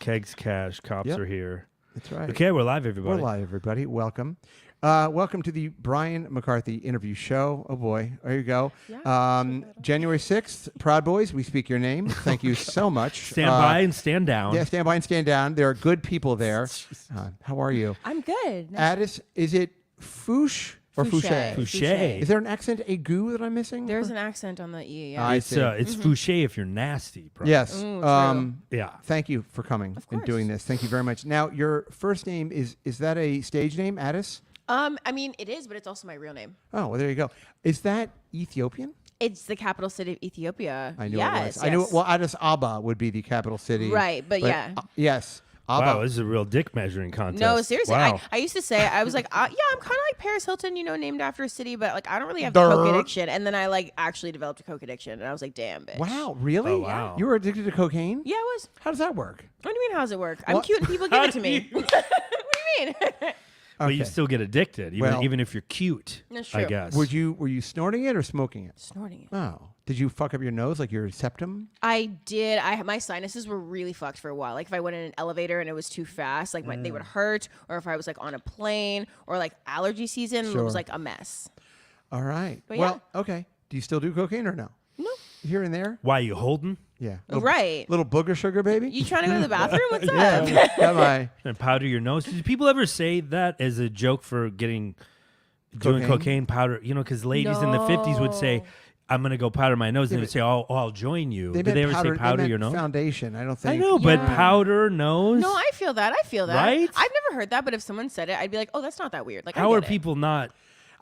Kegs Cash. Cops Yep. are here. That's right. Okay, we're live, everybody. We're live, everybody. Welcome. Welcome to the Brian McCarthy interview show. Oh, boy. There you go. January 6th, Proud Boys, we speak your name. Thank you so much. Stand by and stand down. Yeah, stand by and stand down. There are good people there. How are you? I'm good. Addis, is it Fouche or Fouché? Fouché. Is there an accent aigu that I'm missing? There's an accent on the E. I It's see. It's Fouché if you're nasty. Probably. Yes. True. Yeah. Thank you for coming Of and course. doing this. Thank you very much. Now, your first name, is that a stage name, Addis? I mean, it is, but it's also my real name. Oh, well, there you go. Is that Ethiopian? It's the capital city of Ethiopia. I knew yes, it was. I knew. Well, Addis Ababa would be the capital city. Right, but yeah. Yes. Abba. Wow, this is a real dick measuring contest. No, seriously. Wow. I used to say, I was like, yeah, I'm kind of like Paris Hilton, named after a city, but like I don't really have Durr. coke addiction. And then I like actually developed a coke addiction, and I was like, damn, bitch. Wow, really? Oh, wow. You were addicted to cocaine? Yeah, I was. How does that work? What do you mean? How's it work? I'm What? cute and people give it to me. What do you mean? But you still get addicted, even if you're cute. That's I true. guess. Were you snorting it or smoking it? Snorting it. Oh. Did you fuck up your nose, like your septum? I did. My sinuses were really fucked for a while. Like if I went in an elevator and it was too fast, like they would hurt, or if I was like on a plane, or like allergy season, it Sure. was like a mess. All right. But well, okay. Do you still do cocaine or no? No. Here and there? Why you holding? Yeah. Right. Little booger sugar, baby? You trying to go to the bathroom? What's up? Got my And powder your nose. Did people ever say that as a joke for doing Cocaine? cocaine powder? Because ladies in the 50s would say, No. I'm going to go powder my nose. Yeah, And they would say, I'll join you. Did meant they ever say powder they meant your nose? Foundation. I don't think. I know, but Yeah. powder nose? No, I feel that. Right? I've never heard that, but if someone said it, I'd be like, oh, that's not that weird. Like, How I are get it. people not?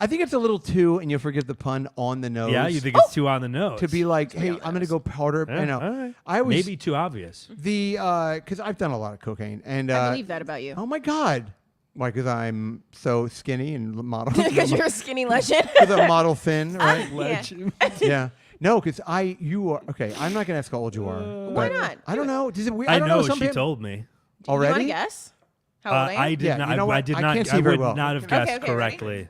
I think it's a little too, and you'll forgive the pun, on the nose. Yeah, you think it's too on the nose. to be like, hey, on the I'm going to nose. go powder. Yeah, I know. all right. I always Maybe too obvious. because I've done a lot of cocaine, and I believe that about you. oh my god, why? Because I'm so skinny and model. Because you're a skinny legend. Because I'm model thin, right? Yeah. Yeah. No, because you are okay. I'm not gonna ask how old you are. Why but not? I don't know. Does it? I don't know, Some she people- told me. Do you want already. to guess? How old I am? I did Yeah, not. you know I what? did I not. can't see I very would well. not have Okay, guessed ready? correctly.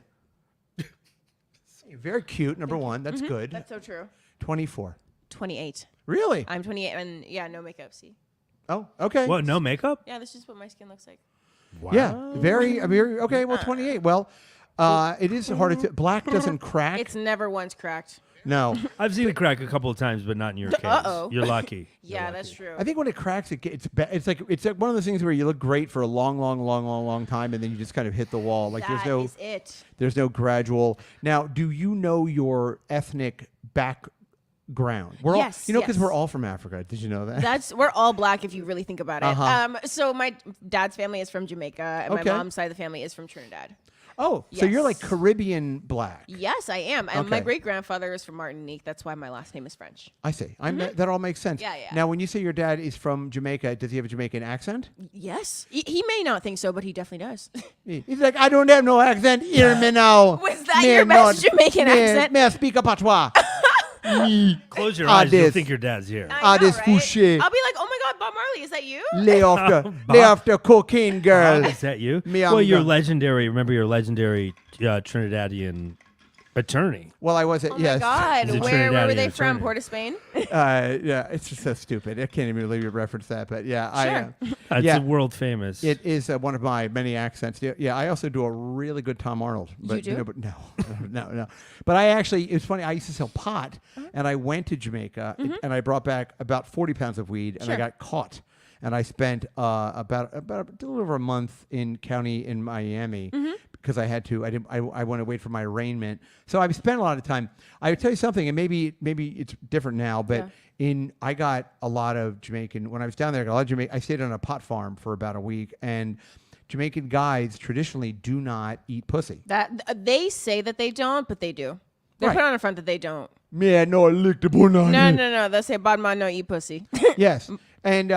Very cute. Number one. That's good. That's so true. 24. 28. Really? I'm 28, and yeah, no makeup. See? Oh, okay. What? No makeup? Yeah, this is what my skin looks like. Wow. Yeah. Very. Okay. Well, 28. Well, it is harder to. Black doesn't crack. It's never once cracked. No. I've seen it crack a couple of times, but not in your case. Uh-oh. You're lucky. Yeah, that's true. I think when it cracks, it's like one of those things where you look great for a long time, and then you just kind of hit the wall. Like That is it. there's no gradual. Now, do you know your ethnic background? We're Yes, all, because yes. we're all from Africa. Did you know that? We're all black if you really think about it. Uh-huh. So my dad's family is from Jamaica, and Okay. my mom's side of the family is from Trinidad. Oh, so you're like Yes. Caribbean black. Yes, I am. And my Okay. great grandfather is from Martinique. That's why my last name is French. I see. That all makes sense. Yeah, yeah. Now, when you say your dad is from Jamaica, does he have a Jamaican accent? Yes, he may not think so, but he definitely does. He's like, I don't have no accent. Hear me now. Was that your best Jamaican accent? May I speak a patois? Close your eyes. You'll Addis. think your dad's here. I know, Addis right? Fouché. I'll be like, oh my God, Bob Marley, is that you? Lay off the cocaine, girl. Is that you? Me, well, I'm you're done. legendary. Remember your legendary Trinidadian attorney. Well, I wasn't. Oh yes. my God, He's a where were Trinidadian they from? attorney. Port of Spain? Yeah, it's just so stupid. I can't even believe you referenced that, but yeah, Sure. That's yeah. a world famous. It is one of my many accents. Yeah, I also do a really good Tom Arnold. But, You do? But no. But I actually, it's funny. I used to sell pot, and I went to Jamaica, and I brought back about 40 pounds of weed, and I Sure. got caught. And I spent about a little over a month in Miami because I had to. I want to wait for my arraignment. So I've spent a lot of time. I would tell you something, and maybe it's different now, but. Yeah. I got a lot of Jamaican when I was down there. I got a lot of Jamaican. I stayed on a pot farm for about a week, and Jamaican guys traditionally do not eat pussy. That they say that they don't, but they do. They Right. put on the front that they don't. Yeah, no, I licked the banana. No. They say bad man no eat pussy. Yes, and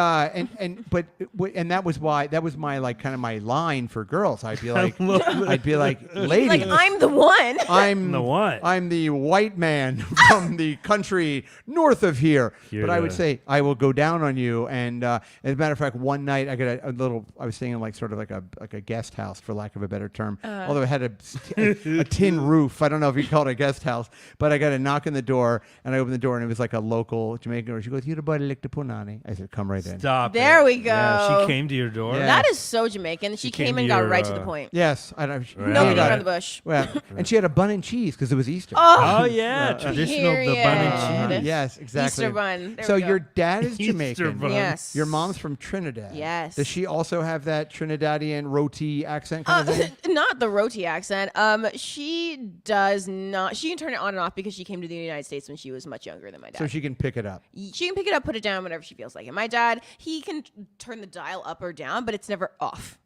that was why that was my like kind of my line for girls. I'd be like, lady, Like I'm the one. I'm The what? I'm the white man from the country north of here. You're But I would the- say I will go down on you. And as a matter of fact, one night I got a little. I was staying in like sort of like a guest house, for lack of a better term. Although it had a tin roof. I don't know if you call it a guest house, but I got a knock on the door, and I opened the door, and it was like a local Jamaican girl. She goes, "You the buddy lick the punani?" I said, come right in. Stop. There it. we go. Yeah, she came to your door. Yeah. That is so Jamaican. She came came to and got your, right to the point. Yes, I know. No beating Right. around the bush. Well, and she had a bun and cheese because it was Easter. Oh yeah, traditional the bun and Period. cheese. Yes, exactly. Easter bun. There So we go. your dad is Easter Jamaican. bun. Yes. Your mom's from Trinidad. Yes. Does she also have that Trinidadian roti accent kind of thing? Not the roti accent. She does not. She can turn it on and off because she came to the United States when she was much younger than my dad. So she can pick it up. She can pick it up, put it down whenever she feels like it. My dad, he can turn the dial up or down, but it's never off.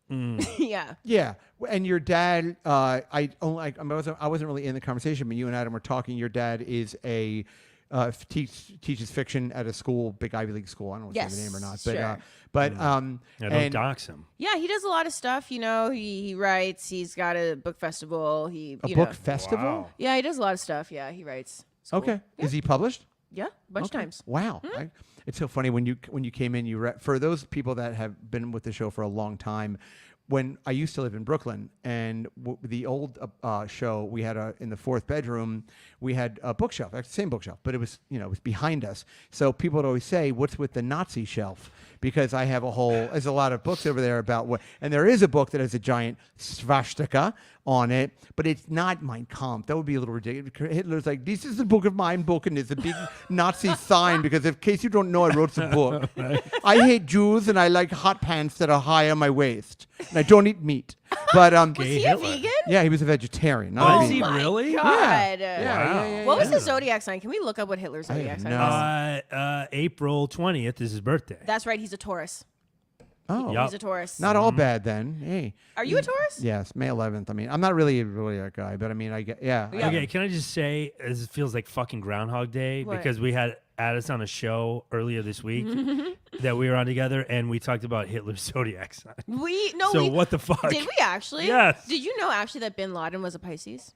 Yeah. Yeah, and your dad, I wasn't really in the conversation, but you and Adam were talking. Your dad is a teaches fiction at a school, big Ivy League school. I don't know if it's the name or not, sure. But Yeah, don't and dox him. Yeah, he does a lot of stuff. You know, he writes. He's got a book festival. a book festival. Wow. Yeah, he does a lot of stuff. Yeah, he writes. It's cool. Okay, is he published? Yeah, a bunch of times. Wow, it's so funny when you came in. For those people that have been with the show for a long time. When I used to live in Brooklyn, and the old show we had in the fourth bedroom, we had a bookshelf, actually the same bookshelf, but it was it was behind us. So people would always say, "What's with the Nazi shelf?" Because I have there's a lot of books over there about and there is a book that has a giant swastika on it, but it's not Mein Kampf. That would be a little ridiculous. Hitler's like, "This is the book of mein book," and there's a big Nazi sign because in case you don't know, I wrote the book. I hate Jews and I like hot pants that are high on my waist. And I don't eat meat. But Was he a Hitler. vegan? yeah, he was a vegetarian. Not a Was vegan. he my really? God. Yeah. What was his zodiac sign? Can we look up what Hitler's zodiac sign no. was? April 20th is his birthday. That's right. He's a Taurus. Oh, Yup. He's a Taurus. not all bad then. Hey. Are you a Taurus? Yes, May 11th. I mean, I'm not really a guy, but I mean, I get, yeah. Yeah. Okay, can I just say, it feels like fucking Groundhog Day What? because we had Addis on a show earlier this week that we were on together, and we talked about Hitler's zodiac sign. So what the fuck? Did we actually? Yes. Did you know actually that Bin Laden was a Pisces?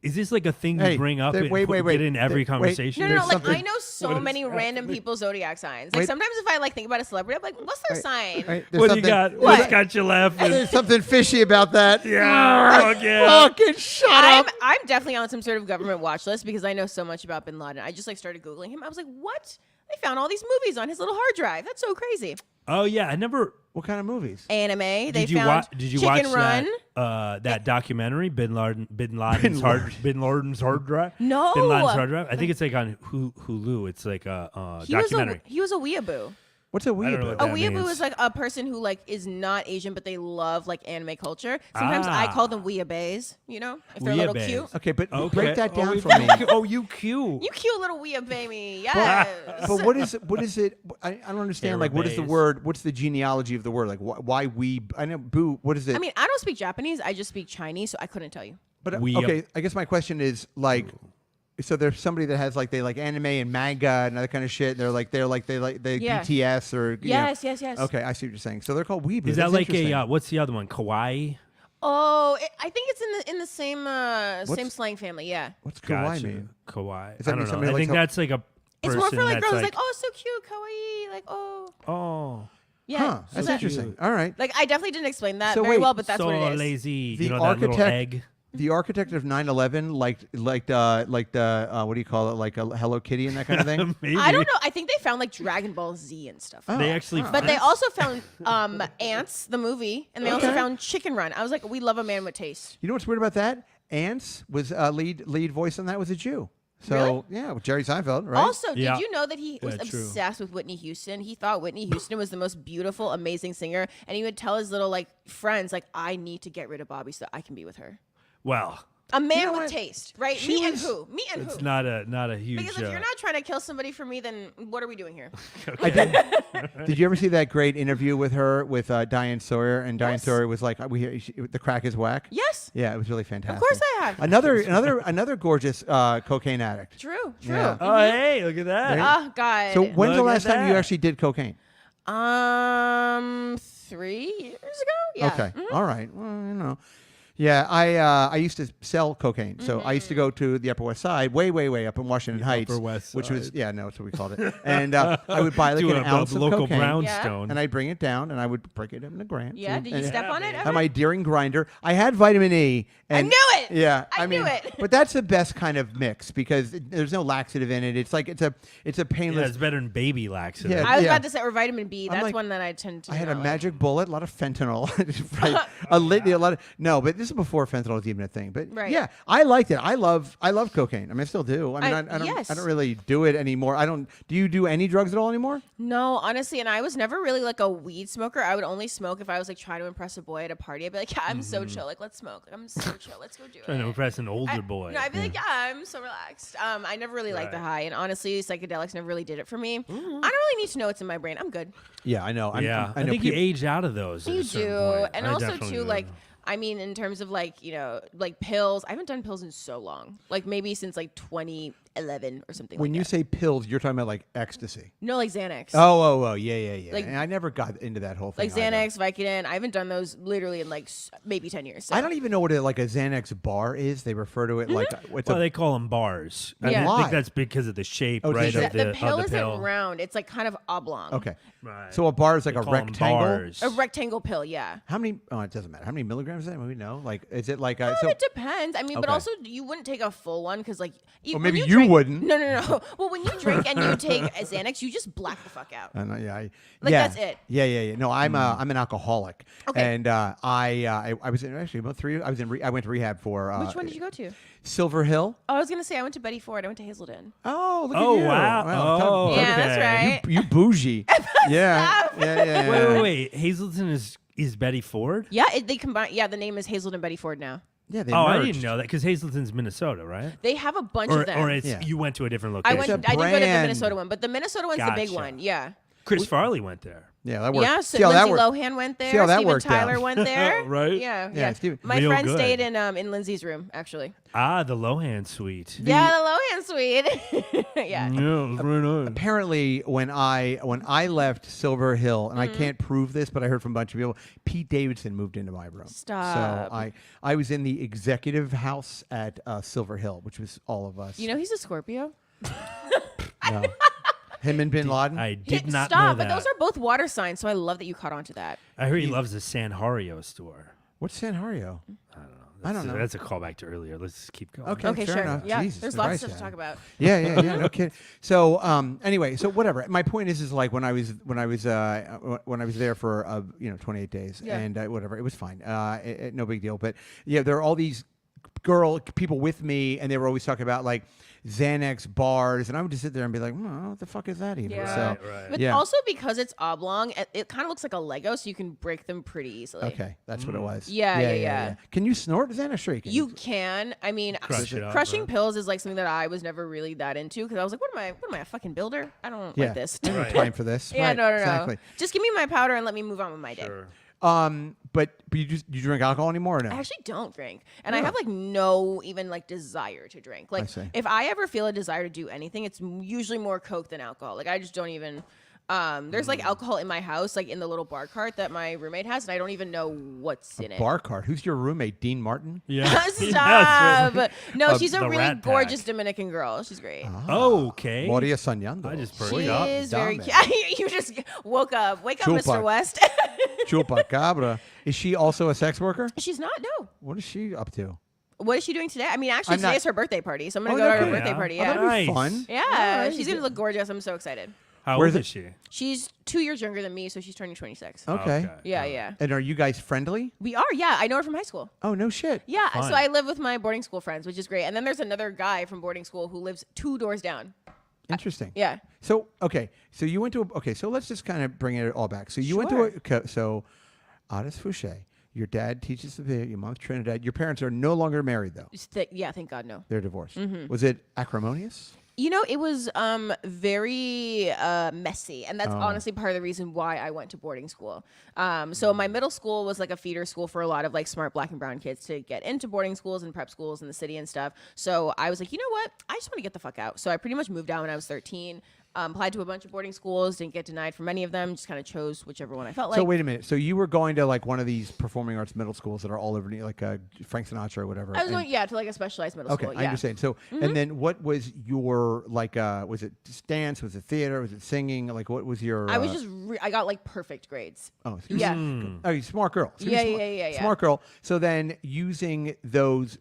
Is this like a thing Hey, you bring up th- and wait, get in every wait. conversation? No, There's like something- I know so What is many that? random people's zodiac signs. Like Wait. sometimes if I think about a celebrity, I'm like, what's their sign? Right, there's What do you something- got? What's got you laughing? There's something fishy about that. Yeah, fuck yeah. Fucking shut up. I'm definitely on some sort of government watch list because I know so much about Bin Laden. I just started Googling him. I was like, what? They found all these movies on his little hard drive. That's so crazy. Oh yeah, I never. What kind of movies? Anime. They Did you found Did you Chicken watch Run. that documentary, Bin Laden's hard drive? No. Bin Laden's hard drive. I think it's like on Hulu. It's like a documentary. He was a weeaboo. What's a don't know weeaboo? what A that weeaboo means. is like a person who is not Asian, but they love anime culture. Sometimes I call them weeabays, if they're a little Weeabays. cute. Okay, but Okay. break that down Oh, for me. you cute. You cute little weeabay me. Yes. But what is it? I don't understand. Like, what is the Arabays. word? What's the genealogy of the word? Like, why we? I know boo. What is it? I mean, I don't speak Japanese. I just speak Chinese, so I couldn't tell you. but we- okay. I guess my question is like, so there's somebody that has they like anime and manga and other kind of shit. They're like Yeah. BTS or Yes. Okay, I see what you're saying. So they're called weeaboos. Is that That's like interesting. what's the other one? Kawaii. Oh, I think it's in the same slang family. Yeah. What's kawaii Gotcha. mean? Kawaii. Does that I mean don't know. somebody I likes think how- that's like a It's person more for that's girls, oh, so cute, kawaii, oh, yeah. Huh? That's So that- interesting. All right. I definitely didn't explain that So very wait, well, but that's so what it is. lazy. The You know that little architect- egg. The architect of 9/11 liked the what do you call it? Like a Hello Kitty and that kind of thing. Maybe. I don't know. I think they found Dragon Ball Z and stuff. Oh. They actually. But they also found Ants, the movie, and they also Okay. found Chicken Run. I was like, we love a man with taste. You know what's weird about that? Ants was lead voice on that was a Jew. So Really? yeah, with Jerry Seinfeld, right? Also, Yeah. did you know that he was Yeah, true. obsessed with Whitney Houston? He thought Whitney Houston was the most beautiful, amazing singer, and he would tell his little friends, I need to get rid of Bobby so I can be with her. Well, A man You know with what? taste, right? She Me and was- who? Me and it's who? not a huge. Because if you're not trying to kill somebody for me, then what are we doing here? I did. Did you ever see that great interview with her with Diane Sawyer? And Diane Yes. Sawyer was like, "The crack is whack." Yes. Yeah, it was really fantastic. Of course I have. Another gorgeous cocaine addict. True. Yeah. Oh, hey, look at that. Oh God. So when's the Look at last time you that. actually did cocaine? 3 years ago. Yeah. Okay. Mhm. All right. Well, Yeah, I used to sell cocaine, so I used to go to the Upper West Side, way up in Washington Heights, Upper West which was Side. that's what we called it. And I would buy like Do an a ounce of local cocaine, brownstone. and I'd bring it down, and I would break it into grams. Yeah, did you and step on it? baby. Ever? have my Deering grinder. I had vitamin E. And knew it! Yeah, I mean, knew it. But that's the best kind of mix because there's no laxative in it. It's like it's a Yeah, painless. it's better than baby laxative. Yeah. I was about to say, or vitamin B. That's like- one that I tend to. I had a not like. magic bullet, a lot of fentanyl, right? a lot of no, but this is before fentanyl was even a thing. But Right. yeah, I liked it. I love cocaine. I mean, I still do. I mean, Yes. I don't really do it anymore. I don't. Do you do any drugs at all anymore? No, honestly, and I was never really like a weed smoker. I would only smoke if I was like trying to impress a boy at a party. I'd be like, yeah, I'm so chill. Like, let's smoke. Like, I'm so chill. Let's go do it. Trying to impress an older boy. No, I'd be like, yeah, I'm so relaxed. I never really liked the Right. high, and honestly, psychedelics never really did it for me. I don't really need to know what's in my brain. I'm good. Yeah, I know. I know think you peop- age out of those. at You a certain do, point. and I also definitely too, do. like, I mean, in terms of like, like pills, I haven't done pills in so long. Like maybe since like 2011 or something. When like you that. say pills, you're talking about like ecstasy. No, like Xanax. Oh, yeah. Like- And I never got into that whole thing. Like Xanax, Vicodin. I haven't done those literally in like maybe 10 years. So. I don't even know what a Xanax bar is. They refer to it like it's Well, a they call them bars. Yeah. I Why? think that's because of the shape, Oh, it's the right? shape. Of the the, pill of the isn't pill. round. It's like kind of oblong. okay. Right. So a bar is like They a call 'em rectangle. bars. A rectangle pill, yeah. How many? Oh, it doesn't matter. How many milligrams is that? We know. Like, is it like It depends. I mean, but Okay. also you wouldn't take a full one because like. Well, when maybe you drink- wouldn't. No. Well, when you drink and you take a Xanax, you just black the fuck out. I know, yeah, Like, yeah, that's it. Yeah. No, I'm an alcoholic, Okay. and I was in actually about 3. I was in. I went to rehab for. Which one did you go to? Silver Hill. Oh, I was gonna say I went to Betty Ford. I went to Hazelden. Oh, look Oh, at you! wow. Oh, Yeah, that's okay. right. You bougie. yeah. Wait. Hazelton is Betty Ford? Yeah, they combine. Yeah, the name is Hazelden Betty Ford now. Yeah, they Oh, I merged. didn't know that because Hazelton's Minnesota, right? They have a bunch Or, of them. or it's Yeah. you went to a different I location. went. It's a I did go to the brand. Minnesota one, but the Minnesota one's the big Gotcha. one. Yeah. Chris Farley went there. Yeah, that worked. Yeah, so See how that Lindsay worked? Lohan went there. See how that Steven worked out. Tyler went there. Right? Yeah. Steven- My Real friend good. stayed in Lindsay's room actually. Ah, the Lohan suite. Yeah, the Lohan suite. Yeah. Yeah, it was very nice. Apparently, when I left Silver Hill, and I Mm-hmm. can't prove this, but I heard from a bunch of people, Pete Davidson moved into my room. Stop. So I was in the executive house at Silver Hill, which was all of us. You know he's a Scorpio. No. Him and Bin Laden. I did not Stop, know that. but those are both water signs, so I love that you caught on to that. I heard he loves the San Hario store. What's Sanhario? I don't know. That's a callback to earlier. Let's just keep going. Okay. Okay, fair sure. enough. Yeah, Jesus there's lots of Christ, stuff to talk Adam. about. Yeah, no kidding. So, anyway, so whatever. My point is like when I was there for 28 days Yeah. and whatever, it was fine. No big deal. But yeah, there are all these people with me, and they were always talking about like Xanax bars, and I would just sit there and be like, what the fuck is that even? Yeah. So, Right. But Yeah. also because it's oblong, it kind of looks like a Lego, so you can break them pretty easily. okay, that's what it was. Yeah. Can you snort Xanax? Sure, You can. I mean, Crush it up, crushing right? pills is like something that I was never really that into because I was like, what am I, a fucking builder? I don't Yeah. like this. I don't have Right. time for this. Yeah, Right, no. exactly. Just give me my powder and let me move on with my day. Sure. But you drink alcohol anymore or no? I actually don't drink, and I Yeah. have like no even like desire to drink. Like see. if I ever feel a desire to do anything, it's usually more Coke than alcohol. Like I just don't even. There's like alcohol in my house, like in the little bar cart that my roommate has, and I don't even know what's in it. Bar card. Who's your roommate? Dean Martin? Yeah. Stop. No, she's a the really Rat Pack. gorgeous Dominican girl. She's great. Okay. Moria Soñando. I just She Wake up, is very dame. cute. You just woke up. Wake up, Chupa. Mr. West. Chupacabra. Is she also a sex worker? She's not. No. What is she up to? What is she doing today? I mean, actually, I'm today not- is her birthday party, so I'm gonna Oh, go to no her kidding. birthday Yeah. party. Oh, Yeah. that'd be Nice. fun. Yeah, Alright. she's gonna look gorgeous. I'm so excited. How Where's old it- is she? She's 2 years younger than me, so she's turning 26. Okay. Yeah. And are you guys friendly? We are. Yeah, I know her from high school. Oh, no shit. Yeah, Fun. so I live with my boarding school friends, which is great. And then there's another guy from boarding school who lives 2 doors down. Interesting. Yeah. So, okay. So you went to so let's just kind of bring it all back. So you went Sure. to so Otis Fouché. Your dad teaches the your mom's Trinidad. Your parents are no longer married though. Yeah, thank God, no. They're divorced. Mm-hmm. Was it acrimonious? You know, it was very messy, and that's honestly part of the reason why I went to boarding school. So my middle school was like a feeder school for a lot of like smart black and brown kids to get into boarding schools and prep schools in the city and stuff. So I was like, you know what? I just want to get the fuck out. So I pretty much moved out when I was 13. Applied to a bunch of boarding schools, didn't get denied from any of them. Just kind of chose whichever one I felt like. So wait a minute. So you were going to like one of these performing arts middle schools that are all over, like Frank Sinatra or whatever. I was going, to like a specialized middle school. Okay, Yeah. I understand. So, and then what was your like? Was it dance? Was it theater? Was it singing? Like, what was your? I was just, I got like perfect grades. Oh, Yeah. Oh, you're a smart girl. So you're Yeah. Smart girl. So then, using those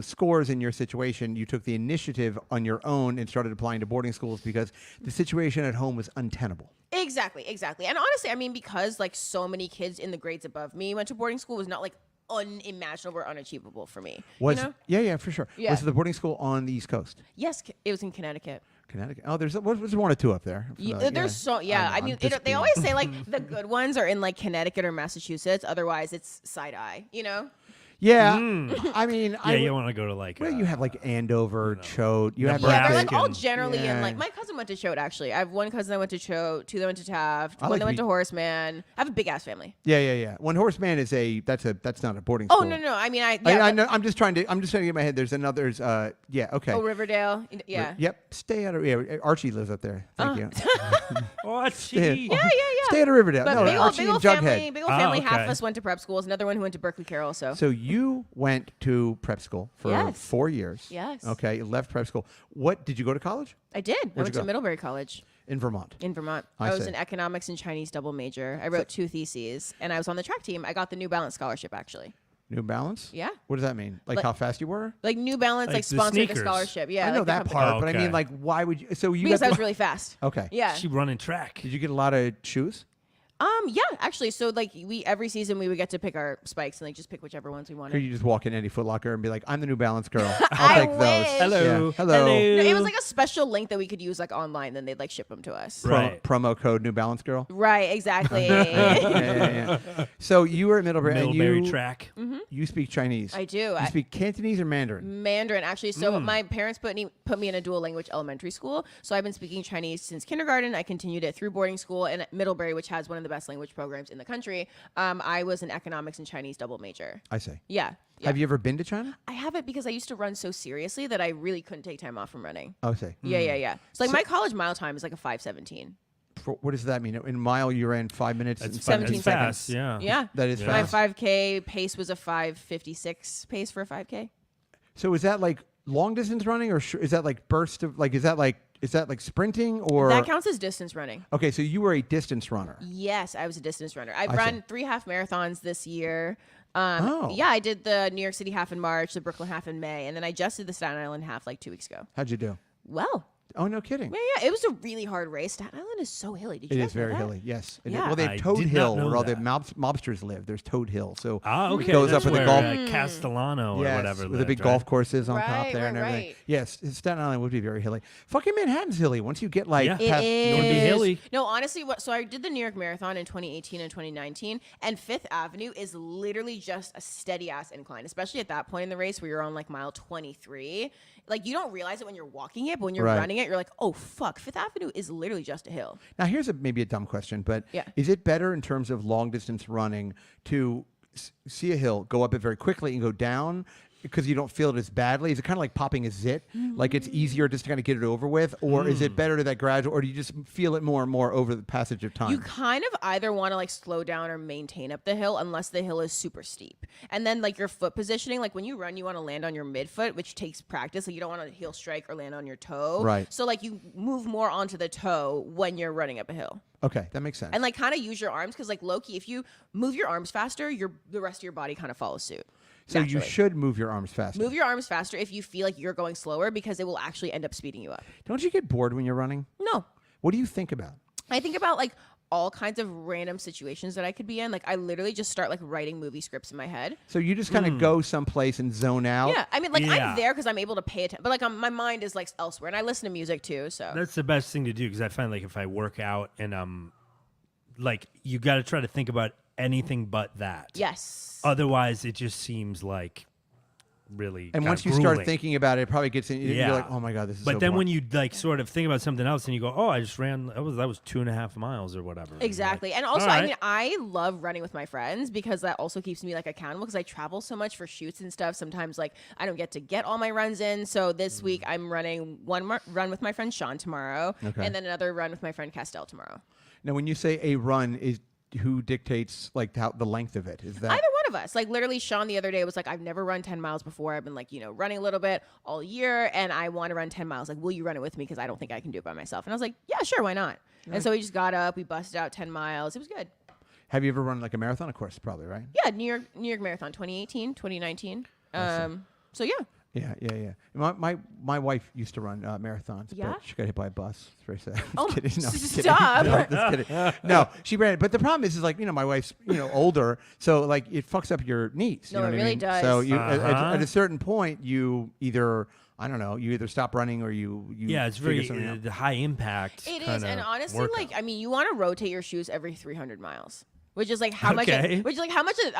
scores in your situation, you took the initiative on your own and started applying to boarding schools because the situation at home was untenable. Exactly. And honestly, I mean, because like so many kids in the grades above me went to boarding school, was not like unimaginable or unachievable for me. Was you know? Yeah, for sure. Yeah. Was the boarding school on the East Coast? Yes, it was in Connecticut. Connecticut. Oh, there's one or two up there. There's I mean, they always say like the good ones are in like Connecticut or Massachusetts. Otherwise, it's side eye. You know. Yeah, I mean, you want to go to like. Well, you have like Andover, Choate. You have Yeah, they're like Nebraska. all generally in like. My cousin went to Choate actually. I have one cousin that went to Choate, two that went to Taft, one that went to Horace Mann. I have a big ass family. Yeah. One Horace Mann is that's not a boarding Oh school. no. I mean, I know. I'm just trying to get in my head. There's another. Okay. Oh, Riverdale. Yeah. Yep. Stay out of. Yeah. Archie lives up there. Thank you. Archie. Yeah. Stay out of Riverdale. But no, big Archie old and family. Jughead. Big old family. Half okay. of us went to prep schools. Another one who went to Berkeley Carroll. So you went to prep school for Yes. 4 years. Yes. Okay. Left prep school. What did you go to college? I did. I went you to go? Middlebury College In Vermont. in Vermont. I I was see. an economics and Chinese double major. I wrote 2 theses, and I was on the track team. I got the New Balance scholarship actually. New Balance. Yeah. What does that mean? Like how fast you were? Like New Balance, Like like the sponsored the sneakers. scholarship. Yeah, I know like the that company. part, Oh, but I okay. mean, like, why would you? So you Because got I was really fast. Okay. Yeah. She running track. Did you get a lot of shoes? Yeah, actually. So like every season we would get to pick our spikes and like just pick whichever ones we Or wanted. you just walk in any Foot Locker and be like, "I'm the New Balance girl. I I'll take those." wish. Hello. Yeah. Hello. No, it was like a special link that we could use like online, then they'd like ship them to us. Right. Promo code New Balance girl. Right, exactly. Yeah. So you were at Middlebury, Middlebury and track. you speak Chinese. I do. You speak Cantonese or Mandarin? Mandarin, actually. So my parents put me in a dual language elementary school. So I've been speaking Chinese since kindergarten. I continued it through boarding school, and at Middlebury, which has one of the best language programs in the country, I was an economics and Chinese double major. I say. Yeah. Have you ever been to China? I haven't because I used to run so seriously that I really couldn't take time off from running. I say. Yeah. So like my college mile time is like a 5:17. What does that mean? In a mile, you ran 5 minutes. That's and fun. 17 It's fast, seconds. yeah. Yeah. That is My fast. 5K pace was a 5:56 pace for a 5K. So is that like long distance running, or is that like burst of like? Is that like sprinting or? That counts as distance running. Okay, so you were a distance runner. Yes, I was a distance runner. I've I see. run 3 half marathons this year. Oh. Yeah, I did the New York City half in March, the Brooklyn half in May, and then I just did the Staten Island half like 2 weeks ago. How'd you do? Well, Oh, no kidding. yeah, it was a really hard race. Staten Island is so hilly. Did you It guys is know very that? hilly. Yes. Yeah. Well, they have I Toad did not Hill know where all the that. mobsters live. There's Toad Hill. So Okay. goes that's up with the where, golf. Castellano or yes, whatever. with the lived, big right? golf courses on top Right, there and right, everything. right. Yes, Staten Island would be very hilly. Fucking Manhattan's hilly. Once you get like Yeah. It past, is. Don't be hilly. No, honestly, so I did the New York Marathon in 2018 and 2019, and Fifth Avenue is literally just a steady ass incline, especially at that point in the race where you're on like mile 23. Like you don't realize it when you're walking it, but when you're Right. running it, you're like, oh fuck, Fifth Avenue is literally just a hill. Now, here's maybe a dumb question, but Yeah. is it better in terms of long distance running to see a hill, go up it very quickly, and go down because you don't feel it as badly? Is it kind of like popping a zit? Like it's easier just to kind of get it over with? Or is it better to that gradual, or do you just feel it more and more over the passage of time? You kind of either want to like slow down or maintain up the hill unless the hill is super steep. And then like your foot positioning, like when you run, you want to land on your midfoot, which takes practice. Like you don't want to heel strike or land on your toe. Right. So like you move more onto the toe when you're running up a hill. Okay, that makes sense. And like kind of use your arms because like low-key, if you move your arms faster, the rest of your body kind of follows suit. so you naturally. should move your arms faster. Move your arms faster if you feel like you're going slower because it will actually end up speeding you up. Don't you get bored when you're running? No. What do you think about? I think about like all kinds of random situations that I could be in. Like I literally just start like writing movie scripts in my head. So you just kind of go someplace and zone out? Yeah, I mean, like Yeah. I'm there because I'm able to pay attention, but like my mind is like elsewhere, and I listen to music too. So That's the best thing to do because I find like if I work out and like you got to try to think about anything but that. yes, Otherwise, it just seems like really. And once you grueling. start thinking about it, it probably gets in. You're like, oh my god, this is. But so then boring. when you like sort of think about something else and you go, oh, I just ran. That was 2.5 miles or whatever. Exactly. Like, and also, right. I mean, I love running with my friends because that also keeps me like accountable because I travel so much for shoots and stuff. Sometimes like I don't get to get all my runs in. So this week I'm running one run with my friend Sean tomorrow, and then another run with my friend Castell tomorrow. Now, when you say a run, is who dictates like the length of it? Is that either one of us? Like literally, Sean the other day was like, "I've never run 10 miles before. I've been like, running a little bit all year, and I want to run 10 miles. Like, will you run it with me? Because I don't think I can do it by myself." And I was like, "Yeah, sure, why not?" Right. And so we just got up, we busted out 10 miles. It was good. Have you ever run like a marathon? Of course, probably, right? Yeah, New York Marathon, 2018, 2019. So yeah. Yeah. My wife used to run marathons, Yeah? but she got hit by a bus. It's very sad. Oh, Just kidding. No, just kidding. stop. No, just kidding. No, she ran it. But the problem is like, my wife's, older, so like it fucks up your knees. No, you know it what I really mean? does. So you at a certain point, you either stop running or you it's figure very something out. the high impact. It is, and honestly, workout. you want to rotate your shoes every 300 miles, which is like how much a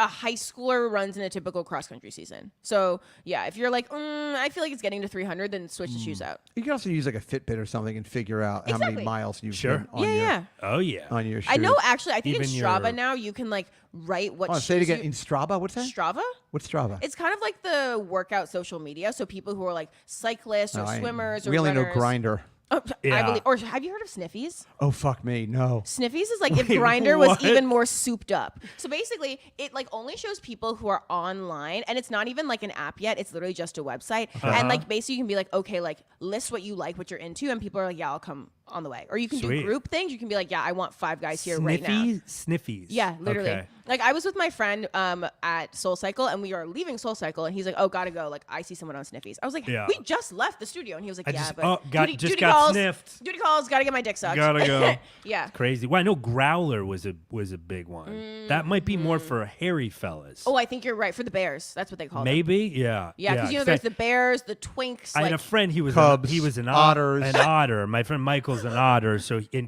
high schooler runs in a typical cross country season. So yeah, if you're like, I feel like it's getting to 300, then switch the shoes out. You can also use like a Fitbit or something and figure out how many miles you've been on Oh yeah. on your shoes. I know. Actually, I think Even in Strava your- now you can like write what. Oh, say it again. In Strava, what's that? Strava. What's Strava? It's kind of like the workout social media. So people who are like cyclists or swimmers or we only know runners. Grinder. Oh, Yeah. I believe. Or have you heard of Sniffies? Oh fuck me, no. Sniffies is like if Wait, Grinder was what? even more souped up. So basically, it like only shows people who are online, and it's not even like an app yet. It's literally just a website, and like basically you can be like, okay, like list what you like, what you're into, and people are like, yeah, I'll come on the way. Or you can do Sweet. group things. You can be like, yeah, I want 5 guys here right now. Sniffies. Yeah, literally. Okay. Like I was with my friend at Soul Cycle, and we are leaving Soul Cycle, and he's like, "Oh, gotta go. Like I see someone on Sniffies." I was like, Yeah. "We just left the studio," and he was like, I "Yeah, but just got sniffed. Duty calls. Gotta get my dick sucked. Gotta go. Yeah. Crazy. Well, I know Growler was a big one. That might be more for hairy fellas. Oh, I think you're right for the bears. That's what they call them. Maybe. Yeah. Yeah, because there's the bears, the twinks. I like, had a friend. He was Cubs, he was an otters. An otter. My friend Michael's an otter.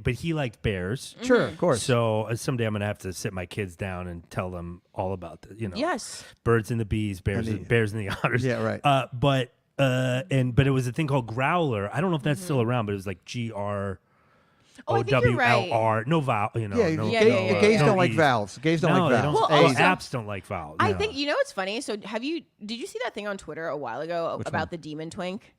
But he liked bears. Sure, of course. So someday I'm gonna have to sit my kids down and tell them all about this. Yes. Birds and the bees, bears and the otters. Yeah, right. But it was a thing called Growler. I don't know if that's still around, but it was like GR. Oh, I think you're right. OWLR. No vowel. Yeah, no, gays no don't like E's. vowels. Gays don't No, like they vowels. don't. Well, also- apps don't like vowels. I No. think it's funny. So did you see that thing on Twitter a while ago about the demon twink?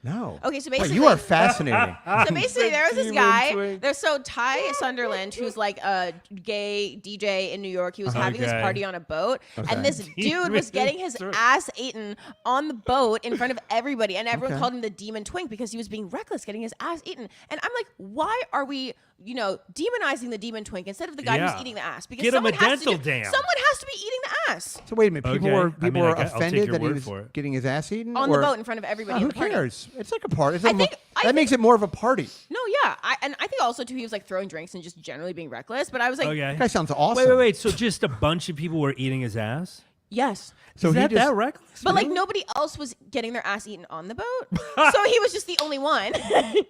No. Okay, so Wait, basically you are fascinating. So basically, there was this Demon guy. twink. There's Ty Sunderland, who's like a gay DJ in New York. He was having this Okay. party on a boat, and this dude was Demon getting his twink. ass eaten on the boat in front of everybody, and everyone Okay. called him the demon twink because he was being reckless, getting his ass eaten. And I'm like, why are we, demonizing the demon twink instead of the guy Yeah. who's eating the ass? Because Get him a someone has to dental do- dam. Someone has to be eating the ass So wait a minute. People Okay. were I mean, I'll take offended your that he word was for it. getting his ass eaten on or- the boat in front of everybody. Oh, at who the party. cares? It's like a party. It's I like think- I that think- makes it more of a party. No, yeah, I think also too he was like throwing drinks and just generally being reckless. But I was like, Okay. That guy sounds awesome. Wait. So just a bunch of people were eating his ass? yes. So Is he that just, that reckless? But like nobody else was getting their ass eaten on the boat, so he was just the only one.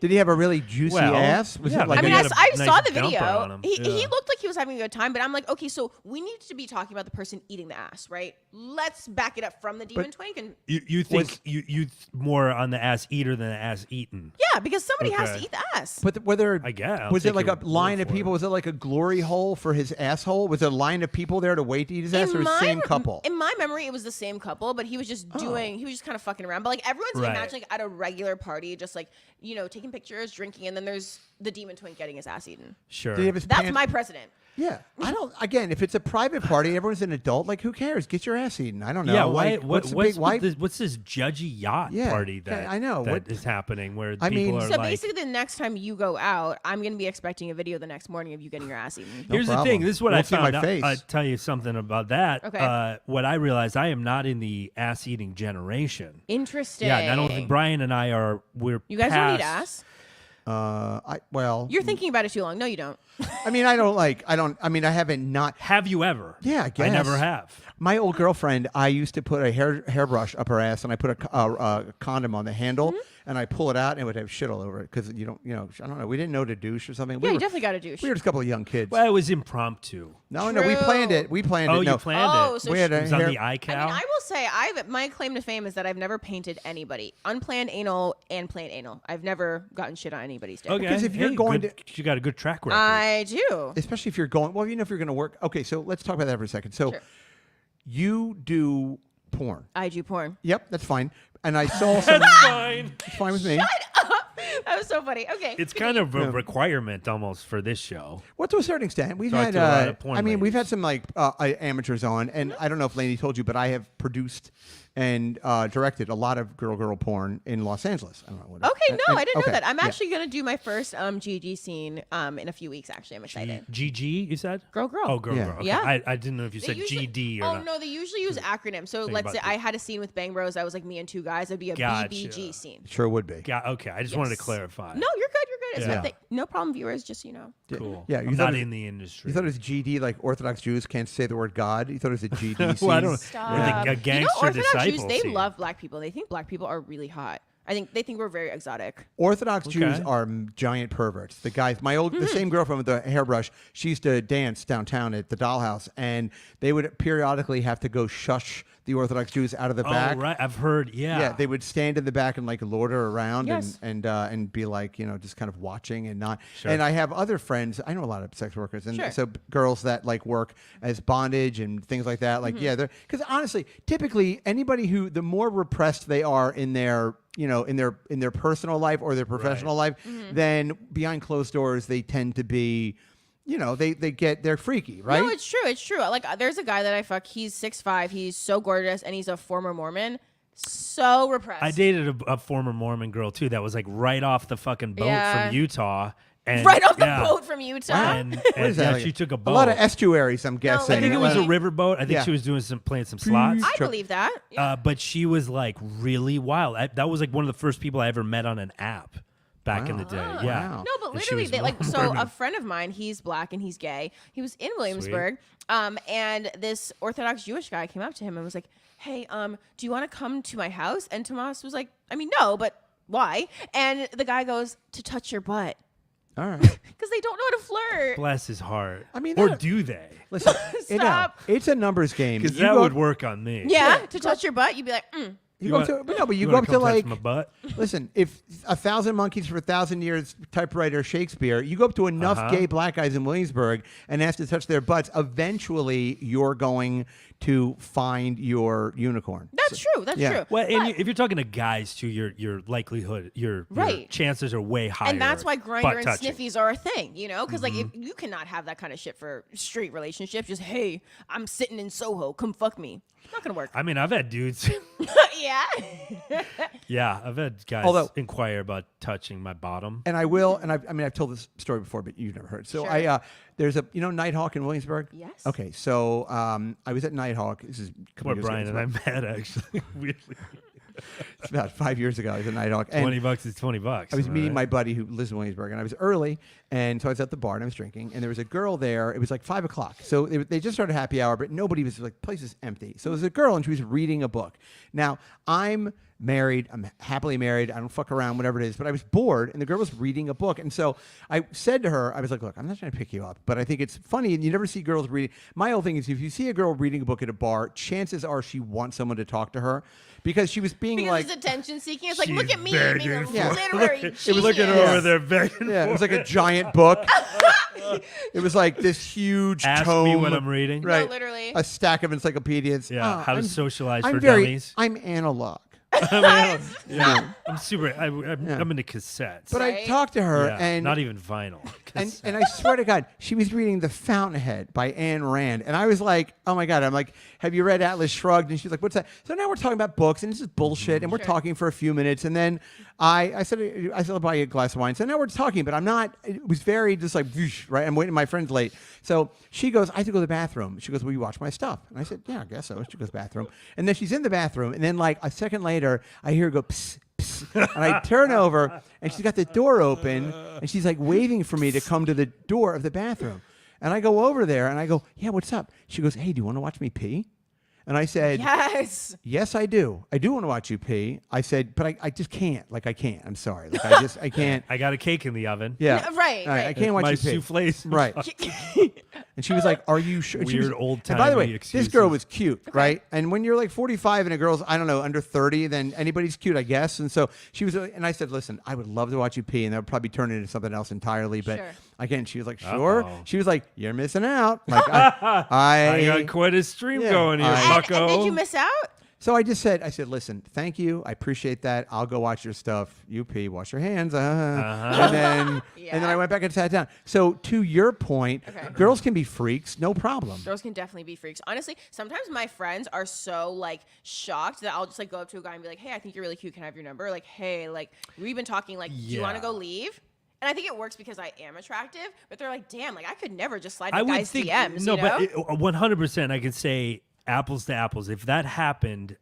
did he have a really juicy Well, Was yeah, it like I mean, he I, had a I nice saw the dumper video. on him. He Yeah. looked like he was having a good time, but I'm like, okay, so we need to be talking about the person eating the ass, right? Let's back it up from the demon twink, and You think you more on the ass eater than the ass eaten? yeah, because somebody has to Okay. eat the ass. But whether I guess. I'll was it take like your a line word of for people? it. Was it like a glory hole for his asshole? Was there a line of people there to wait to eat his ass, or the same couple? In my memory, it was the same couple, but he was just he was just kind of fucking around. But like everyone's Right. imagining at a regular party, just like taking pictures, drinking, and then there's the demon twink getting his ass eaten. Sure. Did he have his That's pants- my president. Yeah, I don't. Again, if it's a private party, everyone's an adult. Like, who cares? Get your ass eaten. I don't know. Yeah, Like, what's the big why? what's this judgy yacht Yeah, party that I know. that What- is happening where I people mean- are So like. basically, the next time you go out, I'm gonna be expecting a video the next morning of you getting your ass eaten. No Here's the problem. thing. This is what Won't I see my found out. face. I'll tell you something about that. Okay. What I realized, I am not in the ass eating generation. Interesting. Yeah, and I don't think Brian and I are. We're You guys don't eat past- ass. Well, You're thinking about it too long. No, you don't. I mean, I don't like. I don't. I mean, I haven't not. Have you ever? Yeah, I guess. I never have. My old girlfriend, I used to put a hairbrush up her ass, and I put a condom on the handle, and I pull it out and it would have shit all over it because I don't know. We didn't know to douche or something. Yeah, you definitely got to douche. We were just a couple of young kids. Well, it was impromptu. No, we planned it. We planned it. Oh, no. you planned it. So we had it was on the iCal. I mean, I will say, my claim to fame is that I've never painted anybody. Unplanned anal and planned anal. I've never gotten shit on anybody's dick. Okay. Because if you're going to, you got a good track record. I do. especially if you're going. Well, if you're going to work. Okay, so let's talk about that for a second. So, Sure. you do porn. I do porn. Yep, that's fine. And I saw some. That's fine. It's fine with me. That was so funny. Okay. It's kind of a requirement almost for this show. Well, to a certain extent, we've Talk had. to a lot of porn I mean, we've ladies. had some amateurs on, and I don't know if Lainey told you, but I have produced and directed a lot of girl porn in Los Angeles. I don't know what. Okay, no, I didn't know that. I'm yeah. actually going to do my first GG scene in a few weeks, actually. I'm excited. GG, you said? Girl. Oh, girl. Yeah. Okay. Yeah. I didn't know if you said GD or Oh, not. no, they usually use acronyms. So let's about say that. I had a scene with Bang Bros. I was like me and two guys. It'd be a Gotcha. BBG scene. Sure would be. Okay, I just wanted to Yes. clarify. No, you're good. It's Yeah. nothing. No problem, viewers, just, Cool. Yeah, you I'm thought not it- in the industry. You thought it was GD, like Orthodox Jews can't say the word God. You thought it was a GD. Well, I don't. Stop. Or the gangster Orthodox Jews, disciple they scene. love black people. They think black people are really hot. They think we're very exotic. Orthodox Jews Okay. are giant perverts. The guys, the same girlfriend with the hairbrush, she used to dance downtown at the Dollhouse, and they would periodically have to go shush the Orthodox Jews out of the back. Oh, right. I've heard. Yeah. Yeah, they would stand in the back and like loiter around Yes. and be like, just kind of watching and not. Sure. And I have other friends. I know a lot of sex workers and Sure. so girls that like work as bondage and things like that. Like, yeah, they're because honestly, typically anybody who the more repressed they are in their in their personal life or their professional life, then behind closed doors they tend to be. They're freaky, right? No, it's true. It's true. Like, there's a guy that I fuck. He's 6'5". He's so gorgeous, and he's a former Mormon. So repressed. I dated a former Mormon girl too. That was like right off the fucking boat Yeah. from Utah. And, right off the yeah. boat from Utah. And What is that? yeah, Like she took a boat. A lot of estuaries, I'm guessing. I think it was a Literally. river boat. I think Yeah. she was doing playing some slots. I believe that. Yeah. But she was like really wild. That was like one of the first people I ever met on an app back in the day. Wow. Yeah. Wow. No, but And she literally, was so Mormon. a friend of mine, he's black and he's gay. He was in Williamsburg, and this Orthodox Jewish guy came up to him and was like, "Hey, do you want to come to my house?" And Tomas was like, "I mean, no, but why?" And the guy goes, "To touch your butt." All right. Because they don't know how to flirt. Bless his heart. I mean, or that- do they? Listen, Stop. it's a numbers game. Because You that go- would work on me. Yeah, to touch your butt, you'd be like, You go up to, but no, but you go wanna up to come touch like, my butt? listen, if 1,000 monkeys for 1,000 years typewriter Shakespeare, you go up to enough gay black guys in Williamsburg and ask to touch their butts, eventually you're going to find your unicorn. That's true. That's yeah. true. Well, and But- if you're talking to guys too, your likelihood, your Right. chances are way higher. and that's why grinder butt and touching. sniffies are a thing, because like if you cannot have that kind of shit for straight relationships. Just, hey, I'm sitting in Soho, come fuck me. Not gonna work. I mean, I've had dudes. Yeah. Yeah, I've had guys Although- inquire about touching my bottom. And I will, and I've told this story before, but you've never heard. So Sure. there's a, Nighthawk in Williamsburg? Yes. Okay, so I was at Nighthawk. This is a couple Where years ago. Brian It's and I about- met actually. Weirdly. It's about 5 years ago. I was at Nighthawk. And $20 is $20. I was meeting my right? buddy who lives in Williamsburg, and I was early, and so I was at the bar and I was drinking, and there was a girl there. It was like 5 o'clock, so they just started happy hour, but nobody was like, the place is empty. So there was a girl, and she was reading a book. Now I'm married, I'm happily married, I don't fuck around, whatever it is, but I was bored, and the girl was reading a book, and so I said to her, I was like, look, I'm not trying to pick you up, but I think it's funny, and you never see girls reading. My whole thing is, if you see a girl reading a book at a bar, chances are she wants someone to talk to her, because she was being Because like, it's attention seeking. It's like, She's look at me, begging being a for Yeah. literary It was looking genius. over there begging. yeah, it for was like a giant book. It was like this huge Ask tome. me what I'm reading. Right. No, literally. A stack of encyclopedias. Yeah, how to socialize I'm for very, dummies. I'm analog. Yeah, I'm super. I'm into cassettes. But I Right? talked to her, yeah, and not even vinyl. and I swear to God, she was reading The Fountainhead by Ayn Rand, and I was like, oh my God, I'm like, have you read Atlas Shrugged? And she's like, what's that? So now we're talking about books, and this is bullshit, and we're talking for a few minutes, and then I said I'll buy you a glass of wine. So now we're talking, but I'm not. It was very just like, whoosh, right? I'm waiting. My friend's late, so she goes, I have to go to the bathroom. She goes, will you watch my stuff? And I said, yeah, I guess so. She goes to the bathroom, and then she's in the bathroom, and then like a second later, I hear her go, psst, psst, and I turn over, and she's got the door open, and she's like waving for me to come to the door of the bathroom, and I go over there, and I go, yeah, what's up? She goes, hey, do you want to watch me pee? And I said, Yes. yes, I do. I do want to watch you pee. I said, but I just can't. Like, I can't. I'm sorry. Like, I can't. I got a cake in the oven. Yeah. Right. I can't watch My you pee. souffle's Right. And she was like, are you sure? And she Weird was- old-timey And by the way, excuses. this girl was cute, right? And when you're like 45 and a girl's, I don't know, under 30, then anybody's cute, I guess. And so she was, and I said, listen, I would love to watch you pee. And that would probably turn into something else entirely. But Sure. again, she was like, sure. Uh-oh. She was like, you're missing out. Like, I got quite a stream Yeah. going here, bucko. And did you miss out? So I just said, listen, thank you. I appreciate that. I'll go watch your stuff. You pee, wash your hands. And then and then I went back and sat down. So to your point, girls can be freaks, no problem. Girls can definitely be freaks. Honestly, sometimes my friends are so like shocked that I'll just like go up to a guy and be like, hey, I think you're really cute. Can I have your number? Like, hey, like we've been talking, like, do you want to go leave? And I think it works because I am attractive, but they're like, damn, like I could never just slide in guys' DMs. No, you know? but 100% I could say apples to apples. If that happened,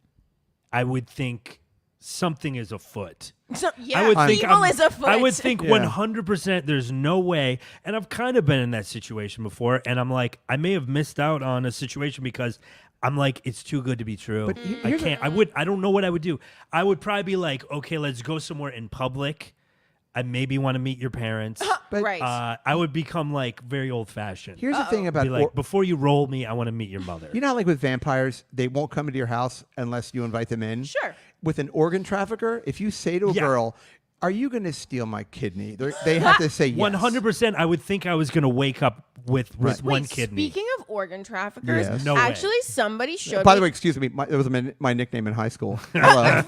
I would think something is afoot. So, yeah, I would think evil is afoot. I would think Yeah. 100% there's no way. And I've kind of been in that situation before. And I'm like, I may have missed out on a situation because I'm like, it's too good to be true. But I can't. I don't know what I would do. I would probably be like, okay, let's go somewhere in public. I maybe want to meet your parents. But- right. I would become like very old fashioned. Here's the thing about Be like, before you roll me, I want to meet your mother. you know, how, like with vampires, they won't come into your house unless you invite them in. Sure. With an organ trafficker, if you say to a Yeah. girl, "Are you going to steal my kidney?" They have to say yes. 100%. I would think I was going to wake up with Wait, one kidney. Speaking of organ traffickers, Yes. No way. actually somebody showed By me. the way, excuse me, it was my nickname in high school. Hello.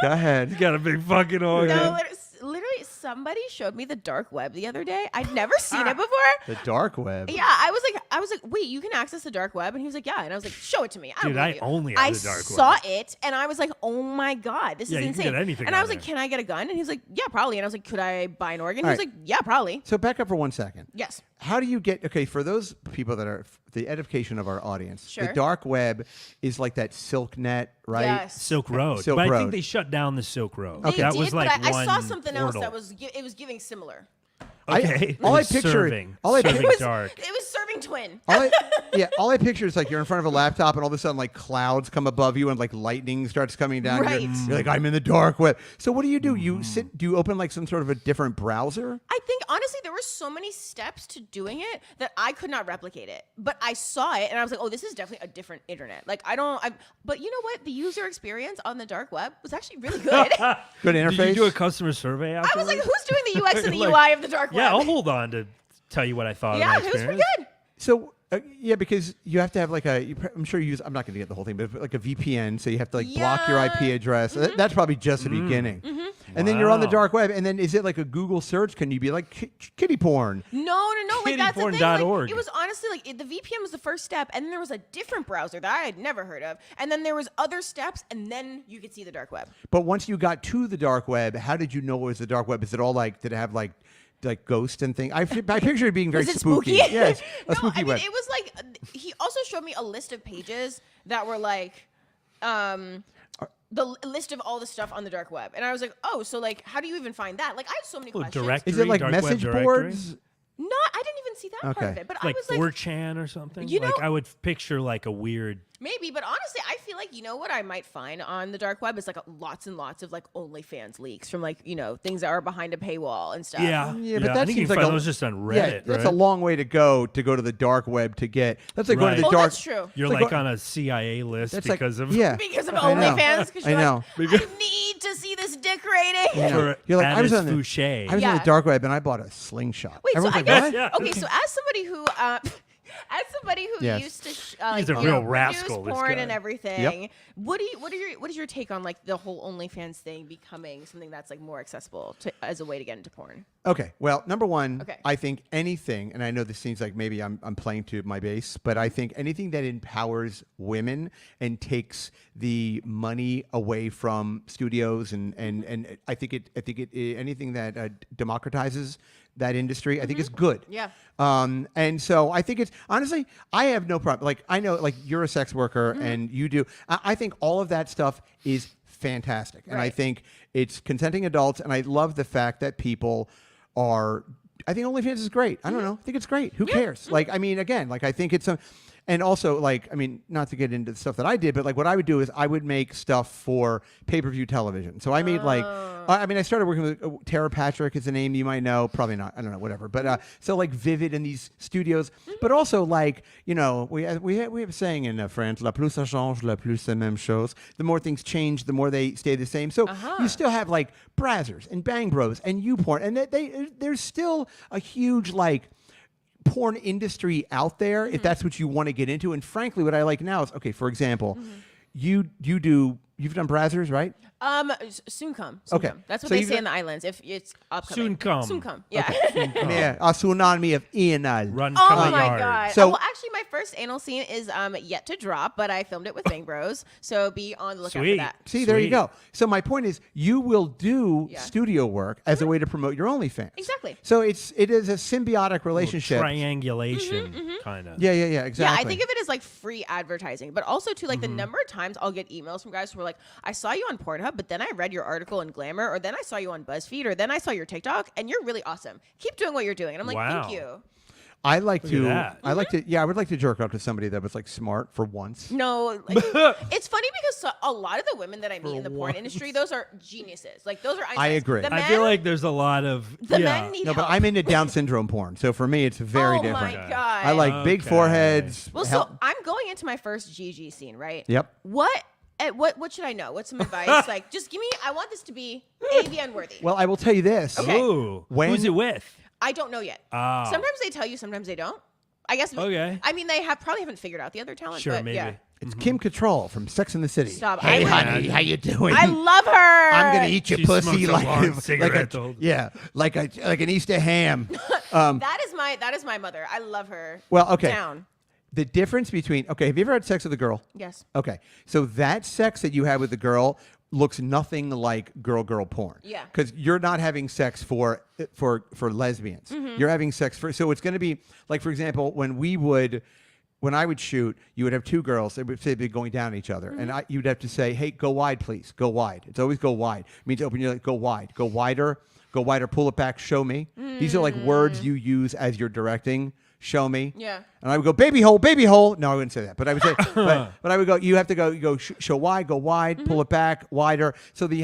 Go ahead. You got a big fucking organ. No, literally, somebody showed me the dark web the other day. I'd never seen it before. The dark web. Yeah, I was like, wait, you can access the dark web, and he was like, yeah, and I was like, show it to me. Dude, I only have I the dark saw web. it, and I was like, oh my god, this Yeah, is you can insane. get anything and I on was like, there. can I get a gun? And he was like, yeah, probably. And I was like, could I buy an organ? All He was right. like, yeah, probably. So back up for 1 second. Yes. How do you get, okay, for those people that are the edification of our audience, Sure. the dark web is like that silk net, right? Yes. Silk Road. Silk but I Road. think they shut down the Silk Road. They That did, was like but I saw one something else portal. that was it was giving similar. Okay. all I It was picture- serving. all I serving picture- dark. It was serving twin. All I picture is like you're in front of a laptop and all of a sudden like clouds come above you and like lightning starts coming down. Right. You're like, I'm in the dark web. So what do? You sit, do you open like some sort of a different browser? I think honestly there were so many steps to doing it that I could not replicate it. But I saw it and I was like, oh, this is definitely a different internet. Like but you know what? The user experience on the dark web was actually really good. Good interface. Did you do a customer survey I afterwards? was like, who's doing the UX and the Like, UI of the dark web? Yeah, I'll hold on to tell you what I thought Yeah, of my it was experience. pretty good. So yeah, because you have to have like I'm sure you use. I'm not going to get the whole thing, but like a VPN. So you have to like block your IP address. That's probably just the beginning. And then you're on the Wow. dark web. And then is it like a Google search? Can you be like kitty porn? No. Like that's the thing. Like, Kittyporn.org. it was honestly like the VPN was the first step, and then there was a different browser that I had never heard of, and then there was other steps, and then you could see the dark web. But once you got to the dark web, how did you know it was the dark web? Is it all like? Did it have like ghosts and things? I picture it being very Was it spooky. spooky? Yes, a No, spooky I mean, web. it was like he also showed me a list of pages that were like the list of all the stuff on the dark web, and I was like, oh, so like how do you even find that? Like I had so many questions. directory, Is it like dark web message directory? boards? Not, I didn't even see that part Okay. of it, but Like I was like, 4chan or something? You like know- I would picture like a weird. maybe, but honestly, I feel like you know what I might find on the dark web is like lots and lots of like OnlyFans leaks from like things that are behind a paywall and stuff. Yeah, Yeah, but that I think you seems can like find a- those just on Reddit. Yeah, that's right? a long way to go to the dark web to get. That's like going to the Right. Oh, dark. that's true. You're It's like like on a CIA list That's like because of yeah. Because of I know. OnlyFans, because I you're know. like, I need to see this dick rating. Yeah. for You're like, I was Addis on the- Fouché. I was on Yeah. the dark web and I bought a slingshot. Wait, so Everyone's I like, guess what? Yeah. okay. So as somebody who, Yes. used to, He's a real rascal, produce this porn guy. and everything, what is your take on like the whole OnlyFans thing becoming something that's like more accessible as a way to get into porn? Okay. Well, number one, Okay. I think anything, and I know this seems like maybe I'm playing to my base, but I think anything that empowers women and takes the money away from studios and I think it anything that democratizes that industry, I think is good. Yeah. And so I think it's honestly, I have no problem. Like I know, like you're a sex worker and you do. I think all of that stuff is fantastic, and I Right. think it's consenting adults, and I love the fact that people are. I think OnlyFans is great. I don't know. I think it's great. Who cares? Like I mean, again, like I think it's a. And also, like, I mean, not to get into the stuff that I did, but like what I would do is I would make stuff for pay-per-view television. So I made I started working with Tara Patrick is a name you might know, probably not, I don't know, whatever. But so like Vivid in these studios, but also like, we have a saying in France, la plus ça change, la plus c'est même chose. The more things change, the more they stay the same. So you still have like Brazzers and Bang Bros and YouPorn, and there's still a huge like porn industry out there if that's what you want to get into. And frankly, what I like now is, okay, for example, you've done Brazzers, right? Soon come. Okay. Come. That's what So they you've say got- in the islands. If it's upcoming. Soon come. Soon come. Yeah. Yeah, a tsunami of anal. Run, Oh come my yard. god! So- Well, actually, my first anal scene is yet to drop, but I filmed it with Bang Bros, so be on the lookout Sweet. for that. See, there you Sweet. go. So my point is, you will do Yeah. studio work as a way to promote your OnlyFans. Exactly. So it is a symbiotic relationship. Triangulation, kind of. Yeah, exactly. Yeah, I think of it as like free advertising, but also too like the number of times I'll get emails from guys who are like, "I saw you on Pornhub, but then I read your article in Glamour, or then I saw you on BuzzFeed, or then I saw your TikTok, and you're really awesome. Keep doing what you're doing." And I'm like, Wow. "Thank you." I like Look to. at that. I like to. Yeah, I would like to jerk up to somebody that was like smart for once. No, like, it's funny because a lot of the women that I meet in the porn industry, those are geniuses. Like those are Einsteins. I agree. The I men, feel like there's a lot of the men need No, but help. I'm into Down syndrome porn, so for me, it's very oh different. my god! I like big Okay. foreheads. Well, help- so I'm going into my first GG scene, right? Yep. What should I know? What's some advice? Like, just give me. I want this to be AVN worthy. Well, I will tell you this. Okay. Ooh. When- Who's it with? I don't know yet. Oh. Sometimes they tell you, sometimes they don't. I guess. Okay. I mean, they probably haven't figured out the other talent. Sure, but maybe. Yeah. It's Kim Cattrall from Sex and the City. Stop. Hey, I honey, how you doing? I love her. I'm gonna eat your She pussy smokes a like long like cigarette a, all the- yeah, like an Easter ham. That is my mother. I love her. Well, okay. Down. The difference between have you ever had sex with a girl? Yes. Okay, so that sex that you had with the girl looks nothing like girl porn. Yeah. Because you're not having sex for lesbians. Mm-hmm. You're having sex so it's going to be like, for example, when I would shoot, you would have two girls. They would say they'd be going down each other, and you'd have to say, "Hey, go wide, please. Go wide." It's always go wide. It means open your leg, go wide, go wider, pull it back, show me. These are like words you use as you're directing. Show me. Yeah. And I would go baby hole. No, I wouldn't say that. But I would say, but I would go. You have to go. Show wide. Go wide. Pull it back. Wider. So the